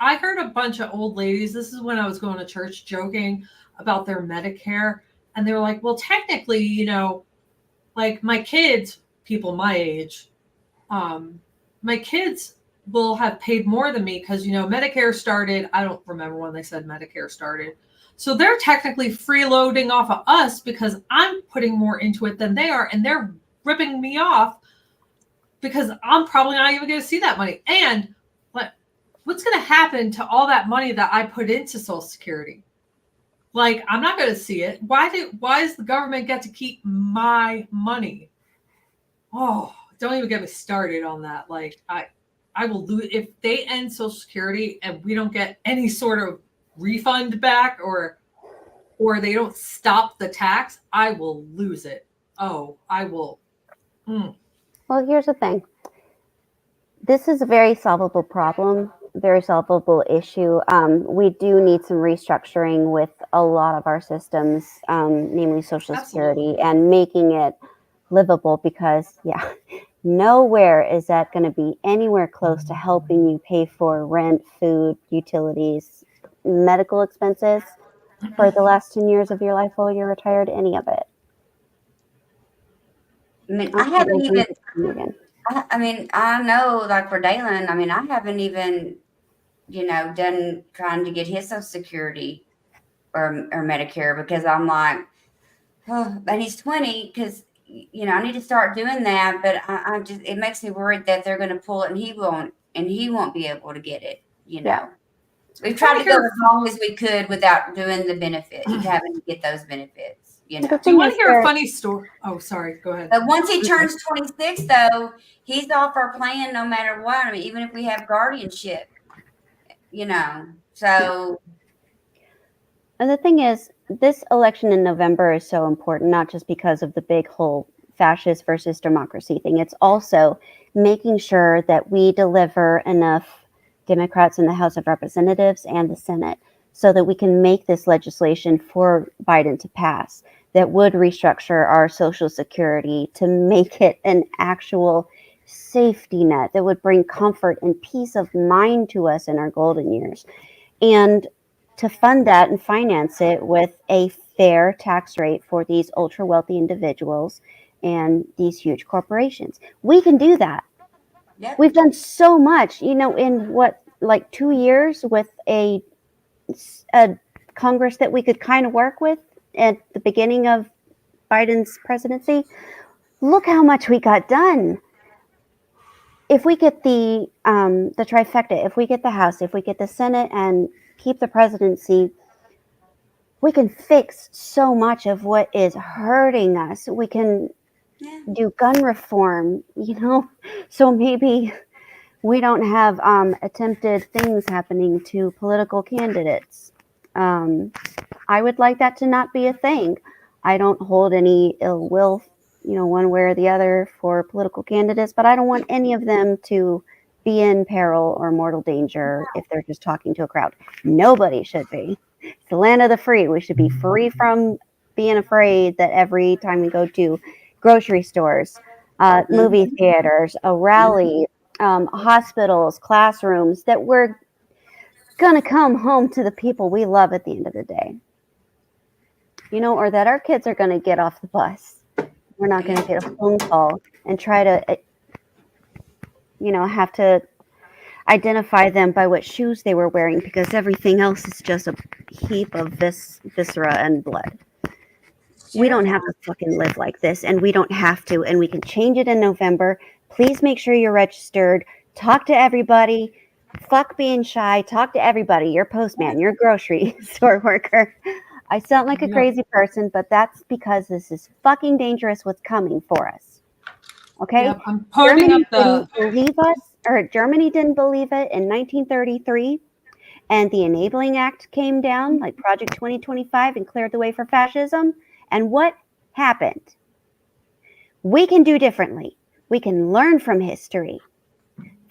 I heard a bunch of old ladies, this is when I was going to church, joking about their Medicare. And they were like, well, technically, you know, like my kids, people my age, my kids will have paid more than me because, you know, Medicare started, I don't remember when they said Medicare started. So they're technically freeloading off of us because I'm putting more into it than they are. And they're ripping me off because I'm probably not even going to see that money. And what's going to happen to all that money that I put into Social Security? Like, I'm not going to see it. Why does the government get to keep my money? Oh, don't even get me started on that. Like I will lose if they end Social Security and we don't get any sort of refund back, or they don't stop the tax. I will lose it. Oh, I will. Well, here's the thing. This is a very solvable problem, very solvable issue. We do need some restructuring with a lot of our systems, namely Social Absolutely. Security, and making it livable because, yeah, nowhere is that going to be anywhere close to helping you pay for rent, food, utilities, medical expenses for the last 10 years of your life while you're retired, any of it. I mean, I'm I haven't making even. it again. I mean, I know, like for Dalen, I mean, I haven't even, done trying to get his Social Security or Medicare because I'm like, oh, and he's 20 because, I need to start doing that. But I just, it makes me worried that they're going to pull it and he won't be able to get it, Yeah. We've I tried wanna to go hear- as long as we could without doing the benefits, having to get those benefits, The Do you thing want is to hear a there- funny story? Oh, sorry. Go ahead. But once he turns 26, though, he's off our plan no matter what. I mean, even if we have guardianship, So And the thing is, this election in November is so important, not just because of the big whole fascist versus democracy thing. It's also making sure that we deliver enough Democrats in the House of Representatives and the Senate so that we can make this legislation for Biden to pass that would restructure our Social Security to make it an actual safety net that would bring comfort and peace of mind to us in our golden years. And to fund that and finance it with a fair tax rate for these ultra wealthy individuals and these huge corporations. We can do that. yeah, We've done so much, in what, like 2 years with a Congress that we could kind of work with at the beginning of Biden's presidency. Look how much we got done. If we get the trifecta, if we get the House, if we get the Senate and keep the presidency, we can fix so much of what is hurting us. We can yeah. do gun reform, so maybe we don't have attempted things happening to political candidates. I would like that to not be a thing. I don't hold any ill will, one way or the other for political candidates, but I don't want any of them to be in peril or mortal danger if they're just talking to a crowd. Nobody should be. It's the land of the free. We should be free from being afraid that every time we go to grocery stores, movie theaters, a rally, hospitals, classrooms, that we're going to come home to the people we love at the end of the day. Or that our kids are going to get off the bus. We're not going to get a phone call and try to, have to identify them by what shoes they were wearing because everything else is just a heap of viscera and blood. We don't have to fucking live like this, and we don't have to, and we can change it in November. Please make sure you're registered. Talk to everybody. Fuck being shy. Talk to everybody. Your postman, your grocery store worker. I sound like a crazy person, but that's because this is fucking dangerous what's coming for us. Okay? Yep, I'm putting up Germany didn't believe it in 1933, and the Enabling Act came down, like Project 2025, and cleared the way for fascism. And what happened? We can do differently. We can learn from history.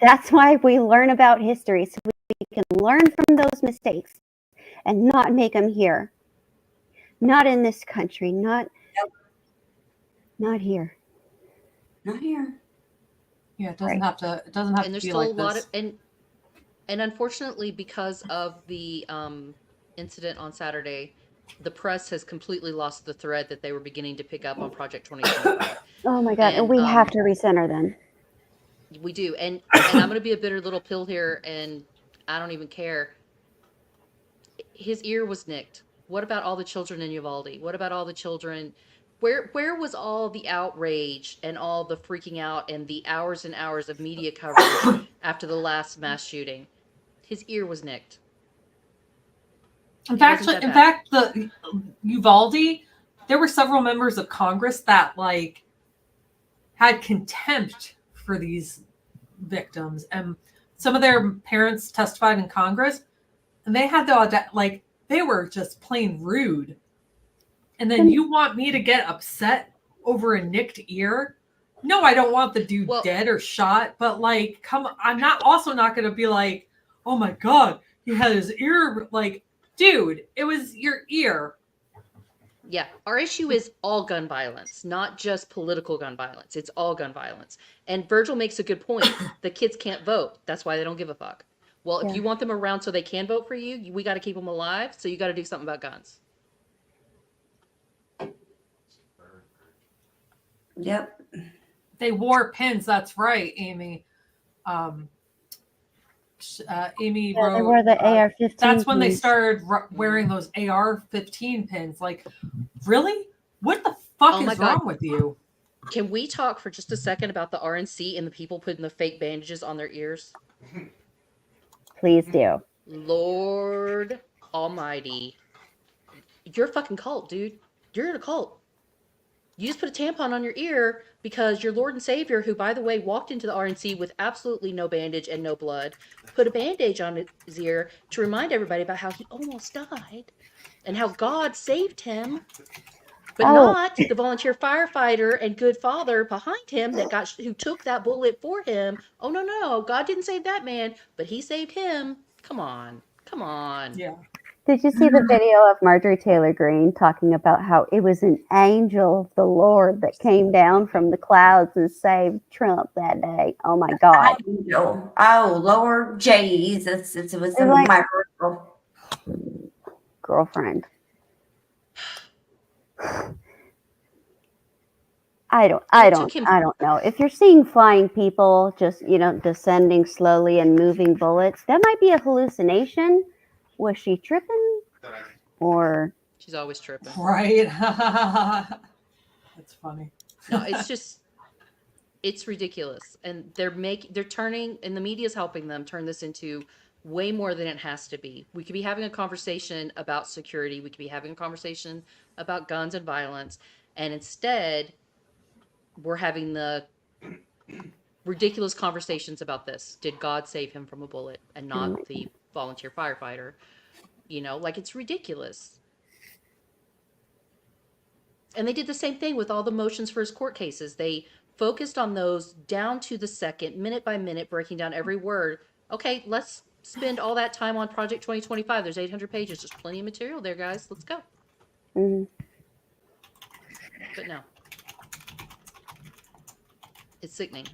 That's why we learn about history, so we can learn from those mistakes and not make them here. Not in this country. Not here. Not here. Yeah, it doesn't have to. It doesn't have And to there's be still like a lot this. of and unfortunately, because of the incident on Saturday, the press has completely lost the thread that they were beginning to pick up on Project 2025. Oh my God. And we have to recenter them. We do. And I'm going to be a bitter little pill here, and I don't even care. His ear was nicked. What about all the children in Uvalde? What about all the children? Where was all the outrage and all the freaking out and the hours and hours of media coverage after the last mass shooting? His ear was nicked. In fact, the Uvalde, there were several members of Congress that had contempt for these victims, and some of their parents testified in Congress, and they had the they were just plain rude. And then you want me to get upset over a nicked ear? No, I don't want the dude dead or shot, but like, I'm not going to be like, oh my God, he had his ear, like, dude, it was your ear. Yeah, our issue is all gun violence, not just political gun violence. It's all gun violence. And Virgil makes a good point. The kids can't vote. That's why they don't give a fuck. Well, if you want them around so they can vote for you, we got to keep them alive. So you got to do something about guns. Yep. They wore pins. That's right, Amy. Amy wrote, they wore the AR-15. That's when they pins. started wearing those AR-15 pins. Like, really? What the fuck is wrong with you? Can we talk for just a second about the RNC and the people putting the fake bandages on their ears? Please do. Lord Almighty. You're a fucking cult, dude. You're in a cult. You just put a tampon on your ear because your Lord and Savior, who, by the way, walked into the RNC with absolutely no bandage and no blood, put a bandage on his ear to remind everybody about how he almost died and how God saved him, but not the volunteer firefighter and good father behind him who took that bullet for him. Oh, no, God didn't save that man, but he saved him. Come on. Yeah. Did you see the video of Marjorie Taylor Greene talking about how it was an angel of the Lord that came down from the clouds and saved Trump that day? Oh my God. Angel. Oh, Lord Jesus. It was my girlfriend. I don't know. If you're seeing flying people just, descending slowly and moving bullets, that might be a hallucination. Was she tripping? Or she's always tripping. Right. That's funny. No, it's ridiculous. And they're turning, and the media's helping them turn this into way more than it has to be. We could be having a conversation about security. We could be having a conversation about guns and violence. And instead, we're having the ridiculous conversations about this. Did God save him from a bullet and not the volunteer firefighter? It's ridiculous. And they did the same thing with all the motions for his court cases. They focused on those down to the second, minute by minute, breaking down every word. Okay, let's spend all that time on Project 2025. There's 800 pages. There's plenty of material there, guys. Let's go. Mm-hmm. But no. It's sickening.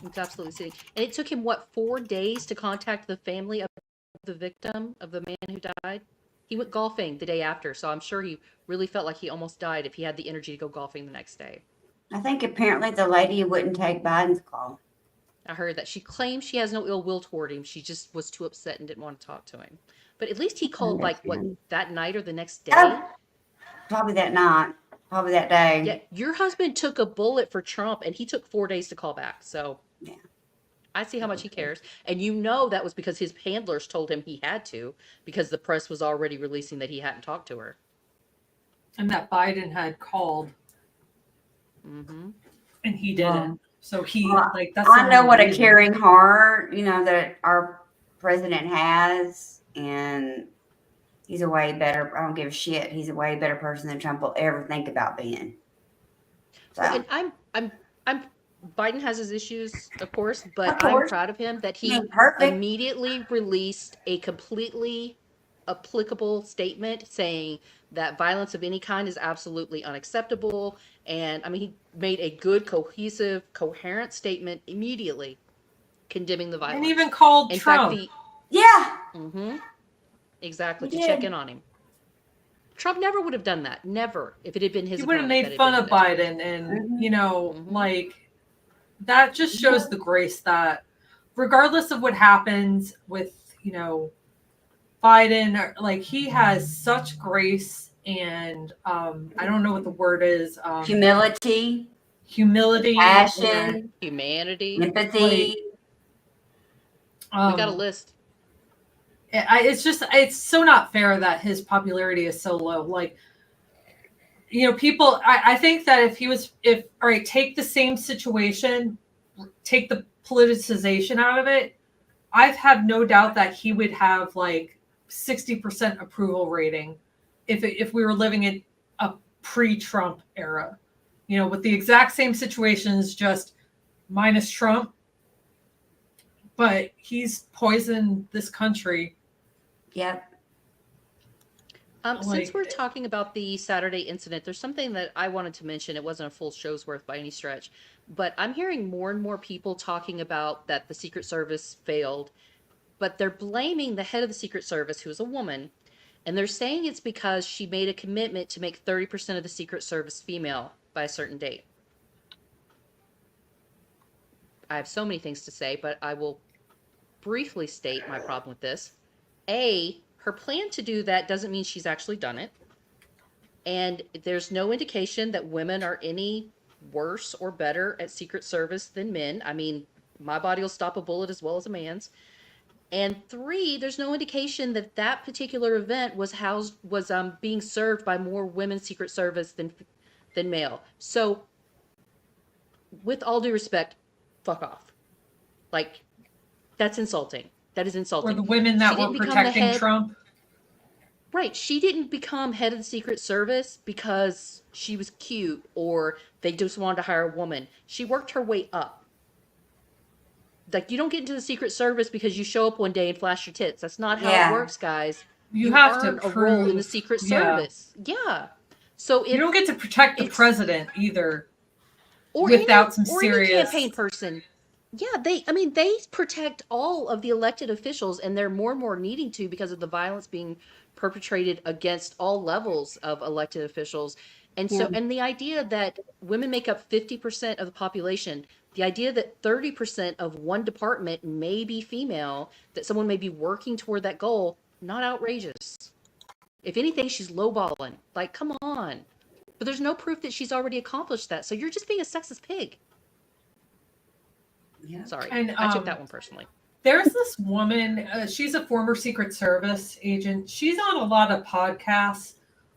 It's absolutely sickening. And it took him, 4 days to contact the family of the victim, of the man who died? He went golfing the day after, so I'm sure he really felt like he almost died if he had the energy to go golfing the next day. I think apparently the lady wouldn't take Biden's call. I heard that. She claims she has no ill will toward him. She just was too upset and didn't want to talk to him. But at least he called, that night or the next day? Probably that night. Probably that day. Yeah, your husband took a bullet for Trump, and he took 4 days to call back. So yeah. I see how much he cares. And that was because his handlers told him he had to, because the press was already releasing that he hadn't talked to her. And that Biden had called. Mm-hmm. And he didn't. So that's. I know what a caring heart, that our president has. And he's a way better, I don't give a shit. He's a way better person than Trump will ever think about being. So. And I'm Biden has his issues, of course, but I'm proud of him that he immediately released a completely applicable statement saying that violence of any kind is absolutely unacceptable. And he made a good, cohesive, coherent statement immediately condemning the violence. And even called Trump. Yeah. Mm-hmm. Exactly. To check in on him. Trump never would have done that. Never. If it had been his He would have made fun of Biden. And, that just shows the grace that regardless of what happens with, Biden, he has such grace and I don't know what the word is. Humility, passion, humanity, empathy. We got a list. It's so not fair that his popularity is so low. people, I think that all right, take the same situation, take the politicization out of it. I have no doubt that he would have like 60% approval rating if we were living in a pre-Trump era, with the exact same situations, just minus Trump. But he's poisoned this country. Yep. Since we're talking about the Saturday incident, there's something that I wanted to mention. It wasn't a full show's worth by any stretch, but I'm hearing more and more people talking about that the Secret Service failed, but they're blaming the head of the Secret Service, who is a woman, and they're saying it's because she made a commitment to make 30% of the Secret Service female by a certain date. I have so many things to say, but I will briefly state my problem with this. Her plan to do that doesn't mean she's actually done it. And there's no indication that women are any worse or better at Secret Service than men. I mean, my body will stop a bullet as well as a man's. And 3, there's no indication that that particular event was being served by more women Secret Service than male. So, with all due respect, fuck off. Like, that's insulting. That is insulting. Or the women that were protecting Trump. Right. She didn't become head of the Secret Service because she was cute or they just wanted to hire a woman. She worked her way up. Like, you don't get into the Secret Service because you show up one day and flash your tits. That's not how it works, guys. You have earn to a role in the Secret Service. Yeah. So you don't get to protect the president either. Or without some or serious any campaign person. Yeah, they protect all of the elected officials, and they're more and more needing to because of the violence being perpetrated against all levels of elected officials. And so, and the idea that women make up 50% of the population, the idea that 30% of one department may be female, that someone may be working toward that goal, not outrageous. If anything, she's lowballing. Like, come on. But there's no proof that she's already accomplished that. So you're just being a sexist pig. Yeah. Sorry. And, I took that one personally. There's this woman, she's a former Secret Service agent. She's on a lot of podcasts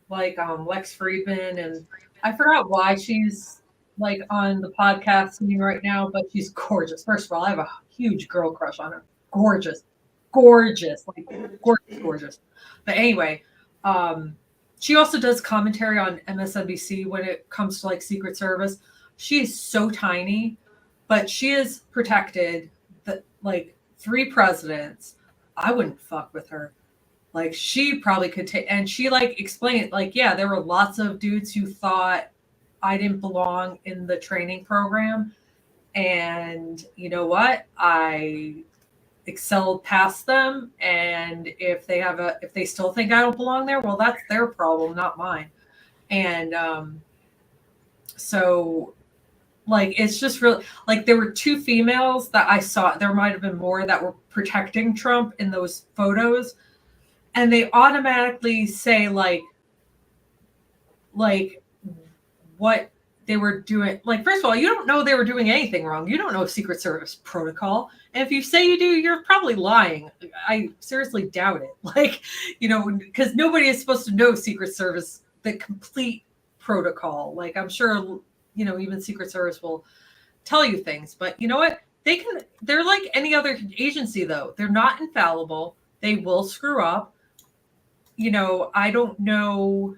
like Lex Friedman, and I forgot why she's like on the podcast scene right now, but she's gorgeous. First of all, I have a huge girl crush on her. Gorgeous. Like gorgeous. But anyway, she also does commentary on MSNBC when it comes to like Secret Service. She is so tiny, but she is protected like 3 presidents. I wouldn't fuck with her. Like, she probably could take, and she like explained it, like, yeah, there were lots of dudes who thought I didn't belong in the training program. And you know what? I excelled past them. And if they still think I don't belong there, well, that's their problem, not mine. And so like, it's just really like there were 2 females that I saw. There might have been more that were protecting Trump in those photos. And they automatically say like what they were doing. Like, first of all, you don't know they were doing anything wrong. You don't know Secret Service protocol. And if you say you do, you're probably lying. I seriously doubt it. Like, because nobody is supposed to know Secret Service, the complete protocol. Like, I'm sure, even Secret Service will tell you things. But you know what? They're like any other agency, though. They're not infallible. They will screw up. I don't know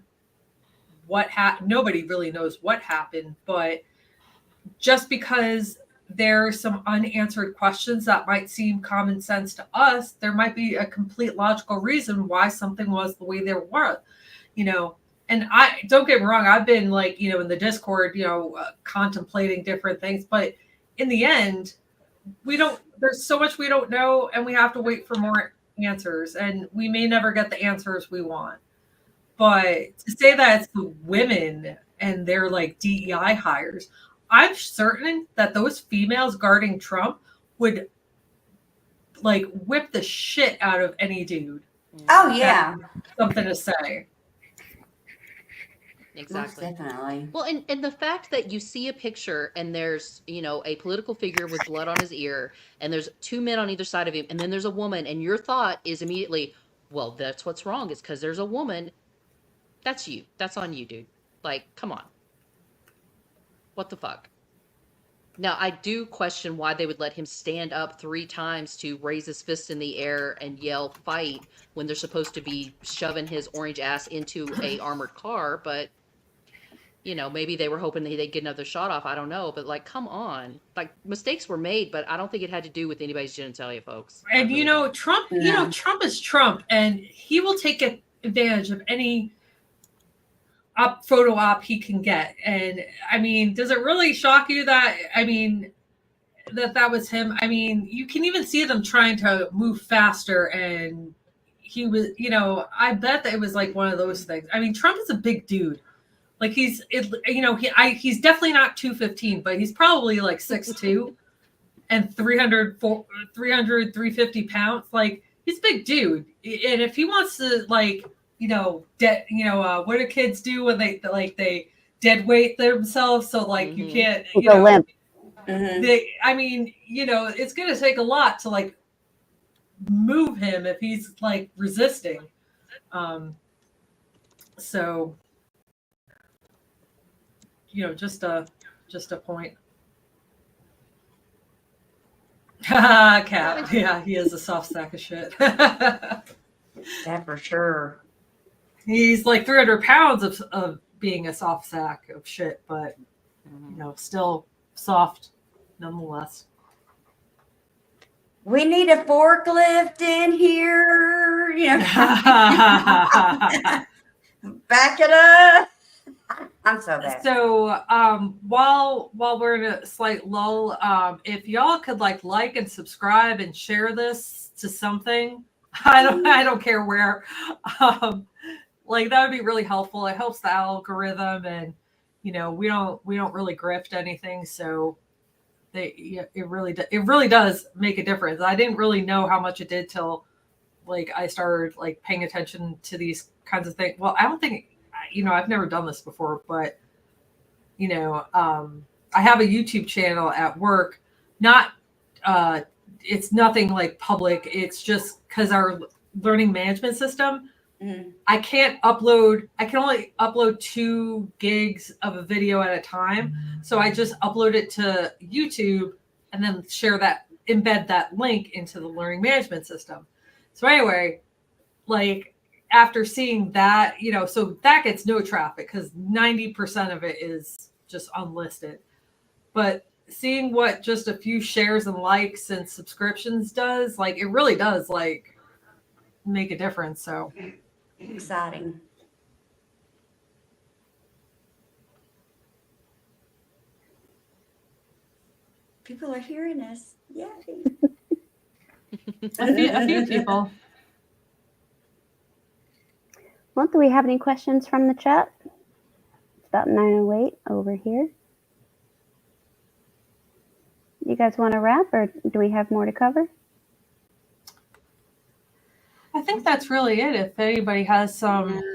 what happened. Nobody really knows what happened, but just because there are some unanswered questions that might seem common sense to us, there might be a complete logical reason why something was the way they were, and I don't get me wrong. I've been like, in the Discord, contemplating different things, but in the end, there's so much we don't know, and we have to wait for more answers, and we may never get the answers we want. But to say that it's the women and they're like DEI hires, I'm certain that those females guarding Trump would like whip the shit out of any dude. Oh yeah, something to say. Exactly. Most definitely. Well, and the fact that you see a picture and there's, a political figure with blood on his ear and there's 2 men on either side of him and then there's a woman and your thought is immediately, well, that's what's wrong. It's because there's a woman. That's you. That's on you, dude. Like, come on. What the fuck? Now, I do question why they would let him stand up 3 times to raise his fist in the air and yell fight when they're supposed to be shoving his orange ass into a armored car, but you know, maybe they were hoping that they'd get another shot off. I don't know, but like, come on. Like, mistakes were made, but I don't think it had to do with anybody's genitalia, folks. I And really you know, don't. Trump, No. Trump is Trump, and he will take advantage of any photo op he can get. And I mean, does it really shock you that, I mean, that was him? I mean, you can even see them trying to move faster, and he was, you know, I bet that it was like one of those things. I mean, Trump is a big dude. Like he's definitely not 215, but he's probably like 6'2" and 350 pounds. Like he's a big dude. And if he wants to, like, what do kids do when they dead weight themselves? So like you can't, Go limp. Mm-hmm. it's going to take a lot to like move him if he's like resisting. So, just a point. Cap. Yeah, he is a soft sack of shit. That for sure. He's like 300 pounds of being a soft sack of shit, but still soft nonetheless. We need a forklift in here. Back it up. I'm so bad. So while we're in a slight lull, if y'all could like and subscribe and share this to something, I don't care where, like that would be really helpful. It helps the algorithm, and we don't really grift anything, so it really does make a difference. I didn't really know how much it did till like I started like paying attention to these kinds of things. Well, I don't think, I've never done this before, but I have a YouTube channel at work. Not it's nothing like public. It's just because our learning management system, I can only upload 2 gigs of a video at a time. So I just upload it to YouTube and then embed that link into the learning management system. So anyway, like after seeing that, so that gets no traffic because 90% of it is just unlisted. But seeing what just a few shares and likes and subscriptions does, like it really does like make a difference. So Exciting. People are hearing us. Yay. a few people. Well, do we have any questions from the chat? It's about 9:08 over here. You guys want to wrap, or do we have more to cover? I think that's really it. If anybody has something to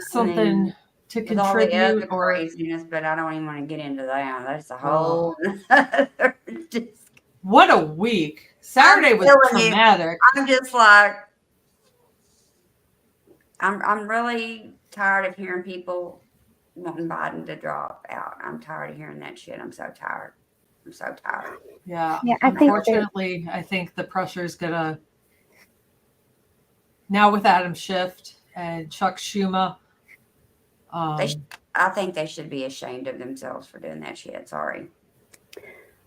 With all the contribute other or craziness, but I don't even want to get into that. That's a whole other what a week. Saturday was telling you, traumatic. I'm just like, I'm really tired of hearing people wanting Biden to drop out. I'm tired of hearing that shit. I'm so tired. Yeah. I think Unfortunately, I think the pressure is gonna now with Adam Schiff and Chuck Schumer. I think they should be ashamed of themselves for doing that shit. Sorry.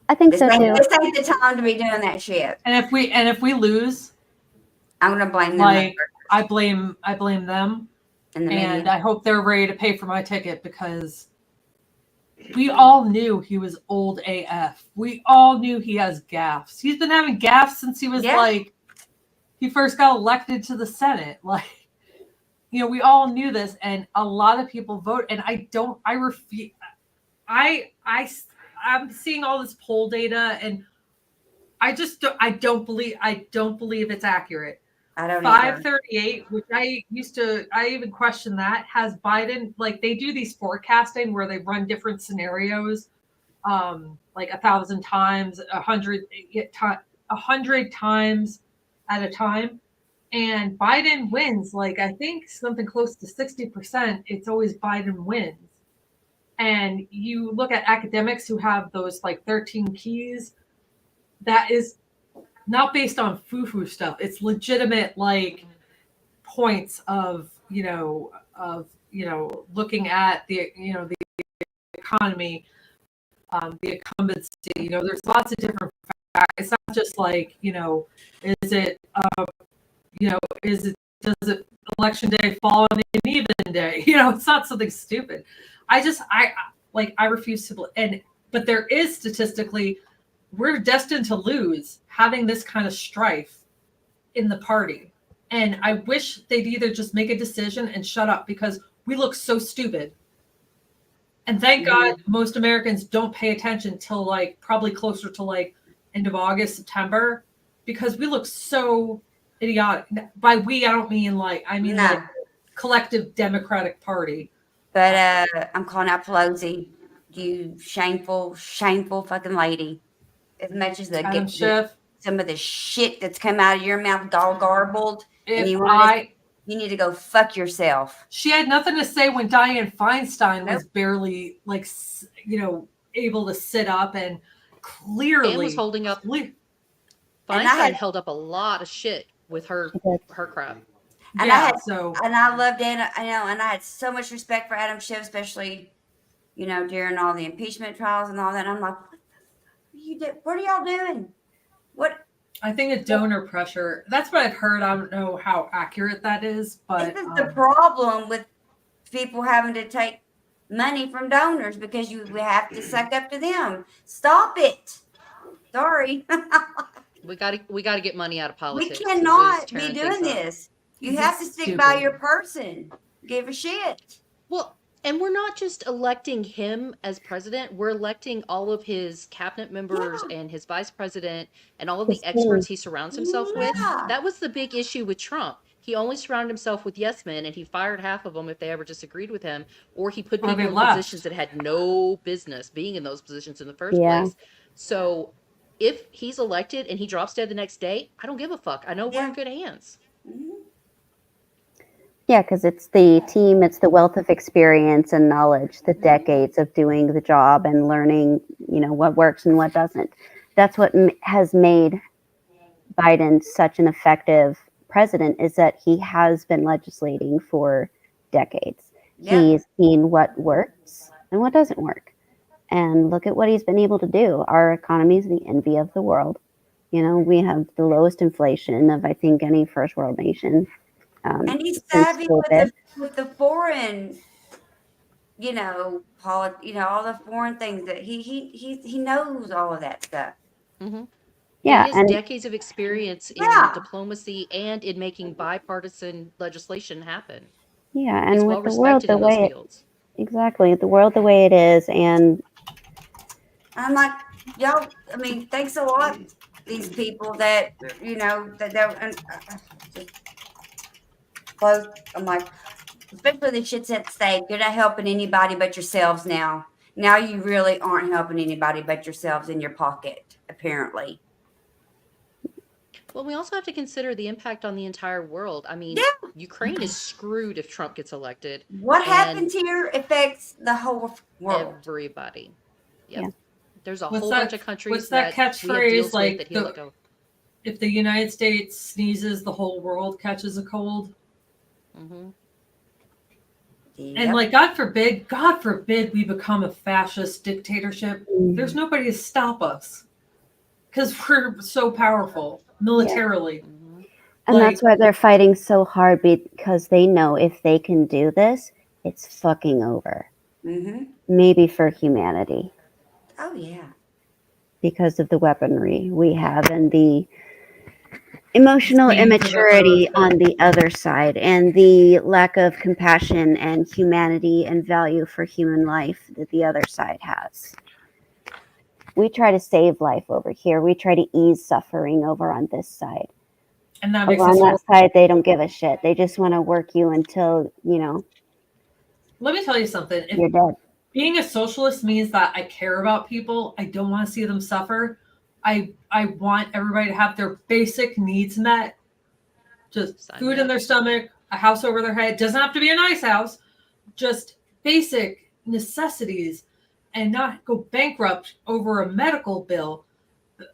I think This so too. ain't the time to be doing that shit. And if we lose, I'm gonna blame them. like I blame them, in the and media. I hope they're ready to pay for my ticket because we all knew he was old AF. We all knew he has gaffes. He's been having gaffes since he was like he first got elected to the Senate. Like, we all knew this, and a lot of people vote. And I refuse. I'm seeing all this poll data, and I don't believe it's accurate. I don't 538, which I even question that, has Biden, like they do these forecasting where they run different scenarios, like 1,000 times, 100 times at a time. And Biden wins, like I think something close to 60%. It's always Biden wins. and you look at academics who have those like 13 keys, that is not based on foo-foo stuff. It's legitimate like points of, looking at the, the economy, the incumbency, there's lots of different factors. It's not just like, is it, does it election day fall on an even day? It's not something stupid. I refuse to, but there is statistically, we're destined to lose having this kind of strife in the party. And I wish they'd either just make a decision and shut up, because we look so stupid. And thank God most Americans don't pay attention till like probably closer to like end of August, September, because we look so idiotic. By we, I don't mean like, I mean like collective Democratic Party. But I'm calling out Pelosi, you shameful, shameful fucking lady. As much as Adam Schiff. Some of the shit that's come out of your mouth, all garbled, and you need to go fuck yourself. She had nothing to say when Dianne Feinstein was barely like, able to sit up and clearly was holding up. Feinstein held up a lot of shit with her crap. And I loved Anna, and I had so much respect for Adam Schiff, especially, during all the impeachment trials and all that. I'm like, what are y'all doing? What? I think it's donor pressure. That's what I've heard. I don't know how accurate that is, but this is the problem with people having to take money from donors, because we have to suck up to them. Stop it. Sorry. We gotta get money out of politics. We cannot be doing this. You have to stick by your person. Give a shit. Well, and we're not just electing him as president. We're electing all of his cabinet members and his vice president and all of the experts he surrounds himself with. That was the big issue with Trump. He only surrounded himself with yes men, and he fired half of them if they ever disagreed with him, or he put people in positions that had no business being in those positions in the first place. So if he's elected and he drops dead the next day, I don't give a fuck. I know we're in good hands. Yeah, because it's the team, it's the wealth of experience and knowledge, the decades of doing the job and learning, what works and what doesn't. That's what has made Biden such an effective president, is that he has been legislating for decades. Yeah. He's seen what works and what doesn't work. And look at what he's been able to do. Our economy is the envy of the world. We have the lowest inflation of, I think, any first world nation. And he's savvy with the foreign, all the foreign things that he knows all of that stuff. Mm-hmm. Yeah, he has decades of experience in diplomacy and in making bipartisan legislation happen. Yeah, and with the world the way exactly the world the way it is, and I'm like, y'all. I mean, thanks a lot, these people that that they're. Close. I'm like, especially the shit's at stake. You're not helping anybody but yourselves now. Now you really aren't helping anybody but yourselves in your pocket, apparently. Well, we also have to consider the impact on the entire world. I mean, Ukraine is screwed if Trump gets elected. What happens here affects the whole world. Everybody. Yep. Yeah. There's a whole bunch of countries. What's that catchphrase like? If the United States sneezes, the whole world catches a cold. Mm-hmm. Yep. And like, God forbid we become a fascist dictatorship. There's nobody to stop us because we're so powerful militarily. Yeah. And that's why they're fighting so hard, because they know if they can do this, it's fucking over. Mm-hmm. Maybe for humanity. Oh, yeah. Because of the weaponry we have and the emotional immaturity on the other side, and the lack of compassion and humanity and value for human life that the other side has. We try to save life over here. We try to ease suffering over on this side. And that makes on that side, they don't give a shit. They just want to work you until, Let me tell you something. If you're dead. Being a socialist means that I care about people. I don't want to see them suffer. I want everybody to have their basic needs met. Just food in their stomach, a house over their head. Doesn't have to be a nice house. Just basic necessities and not go bankrupt over a medical bill.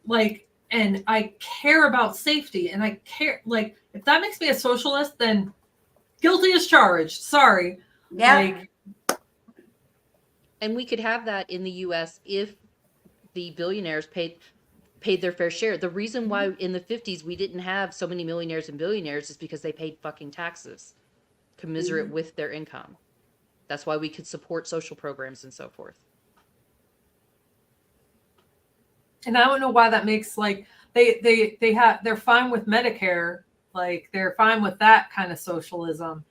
Like, and I care about safety, and I care, like, if that makes me a socialist, then guilty as charged. Sorry. Yeah. Like, And we could have that in the US if the billionaires paid their fair share. The reason why in the 50s we didn't have so many millionaires and billionaires is because they paid fucking taxes commensurate with their income. That's why we could support social programs and so forth. and I don't know why that makes, like, they're fine with Medicare, like they're fine with that kind of socialism,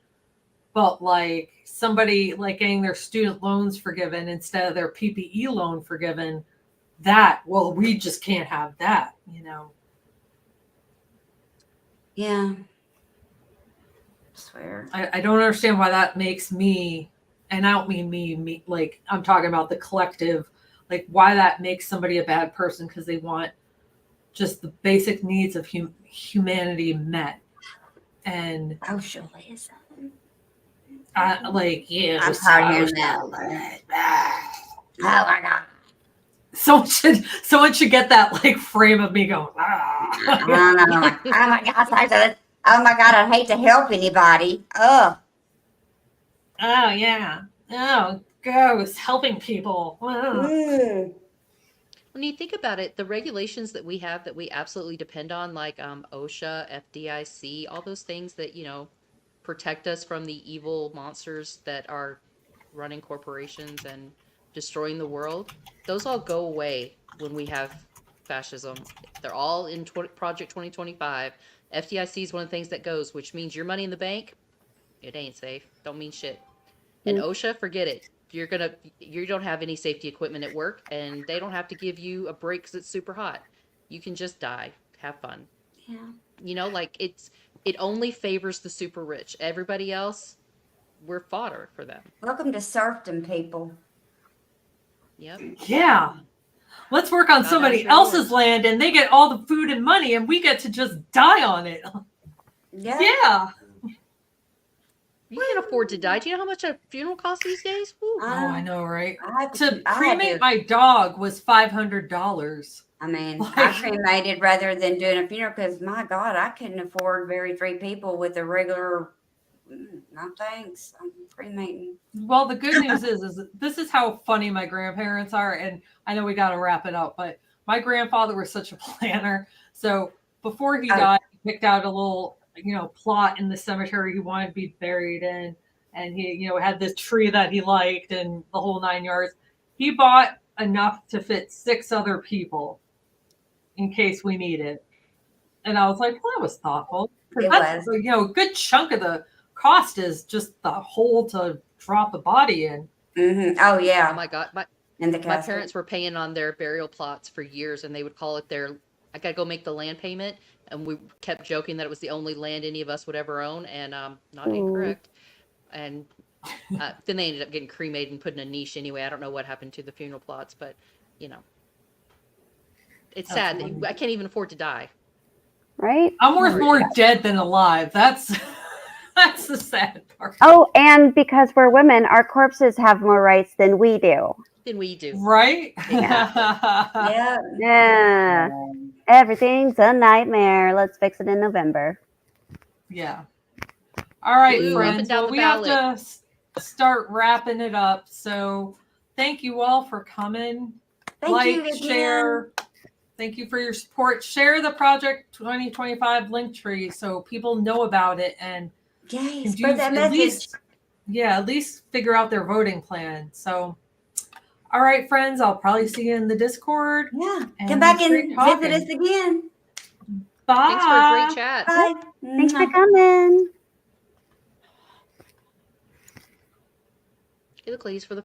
but like somebody like getting their student loans forgiven instead of their PPE loan forgiven, that, well, we just can't have that, you know. Yeah. Swear. I don't understand why that makes me, and I don't mean me, like I'm talking about the collective, like why that makes somebody a bad person because they want just the basic needs of humanity met. And Socialism. like, yeah, I'm tired of hearing that. Oh my God. someone should get that like frame of me going, ah. Oh my God. Oh my God. I hate to help anybody. Oh. Oh yeah. Oh, ghosts helping people. Oh. When you think about it, the regulations that we have that we absolutely depend on, like OSHA, FDIC, all those things that, you know, protect us from the evil monsters that are running corporations and destroying the world, those all go away when we have fascism. They're all in Project 2025. FDIC is one of the things that goes, which means your money in the bank, it ain't safe. Don't mean shit. And OSHA, forget it. You don't have any safety equipment at work, and they don't have to give you a break because it's super hot. You can just die. Have fun. Yeah. You know, like it only favors the super rich. Everybody else, we're fodder for them. Welcome to serfdom, people. Yep. Yeah. Let's work on Not somebody sure else's yours. land and they get all the food and money and we get to just die on it. Yeah. Yeah. You can't afford to die. Do you know how much a funeral costs these days? Woo. Oh, I know, right? I had To I had cremate to- my dog was $500. I mean, Like- I cremated rather than doing a funeral because, my God, I couldn't afford bury 3 people with a regular. No thanks. I'm cremating. Well, the good news is this is how funny my grandparents are, and I know we got to wrap it up, but my grandfather was such a planner. So before he died, he picked out a little, plot in the cemetery he wanted to be buried in, and he, had this tree that he liked and the whole 9 yards. He bought enough to fit 6 other people in case we need it, and I was like, well, that was thoughtful. It That's, was. a good chunk of the cost is just the hole to drop the body in. Mm-hmm. Oh, Oh yeah. my God. In the My casket. parents were paying on their burial plots for years, and they would call it I gotta go make the land payment. And we kept joking that it was the only land any of us would ever own, and not incorrect. And then they ended up getting cremated and put in a niche anyway. I don't know what happened to the funeral plots, but it's sad. Absolutely. I can't even afford to die. Right? I'm worth more dead than alive. That's the sad part. Oh, and because we're women, our corpses have more rights than we do. Than we do. Right? Yeah. Yeah. Everything's a nightmare. Let's fix it in November. Yeah. All right, Blue up friends. and down Well, the we have ballot. to start wrapping it up. So thank you all for coming. Thank you Like, again. share. Thank you for your support. Share the Project 2025 link tree so people know about it and Yay. can Spread that at message. at least figure out their voting plan. So, all right, friends, I'll probably see you in the Discord. Yeah. And Come back it's great and talking. visit us again. Bye. Thanks for a great chat. Bye. Thanks for coming. Hey, look, ladies, for the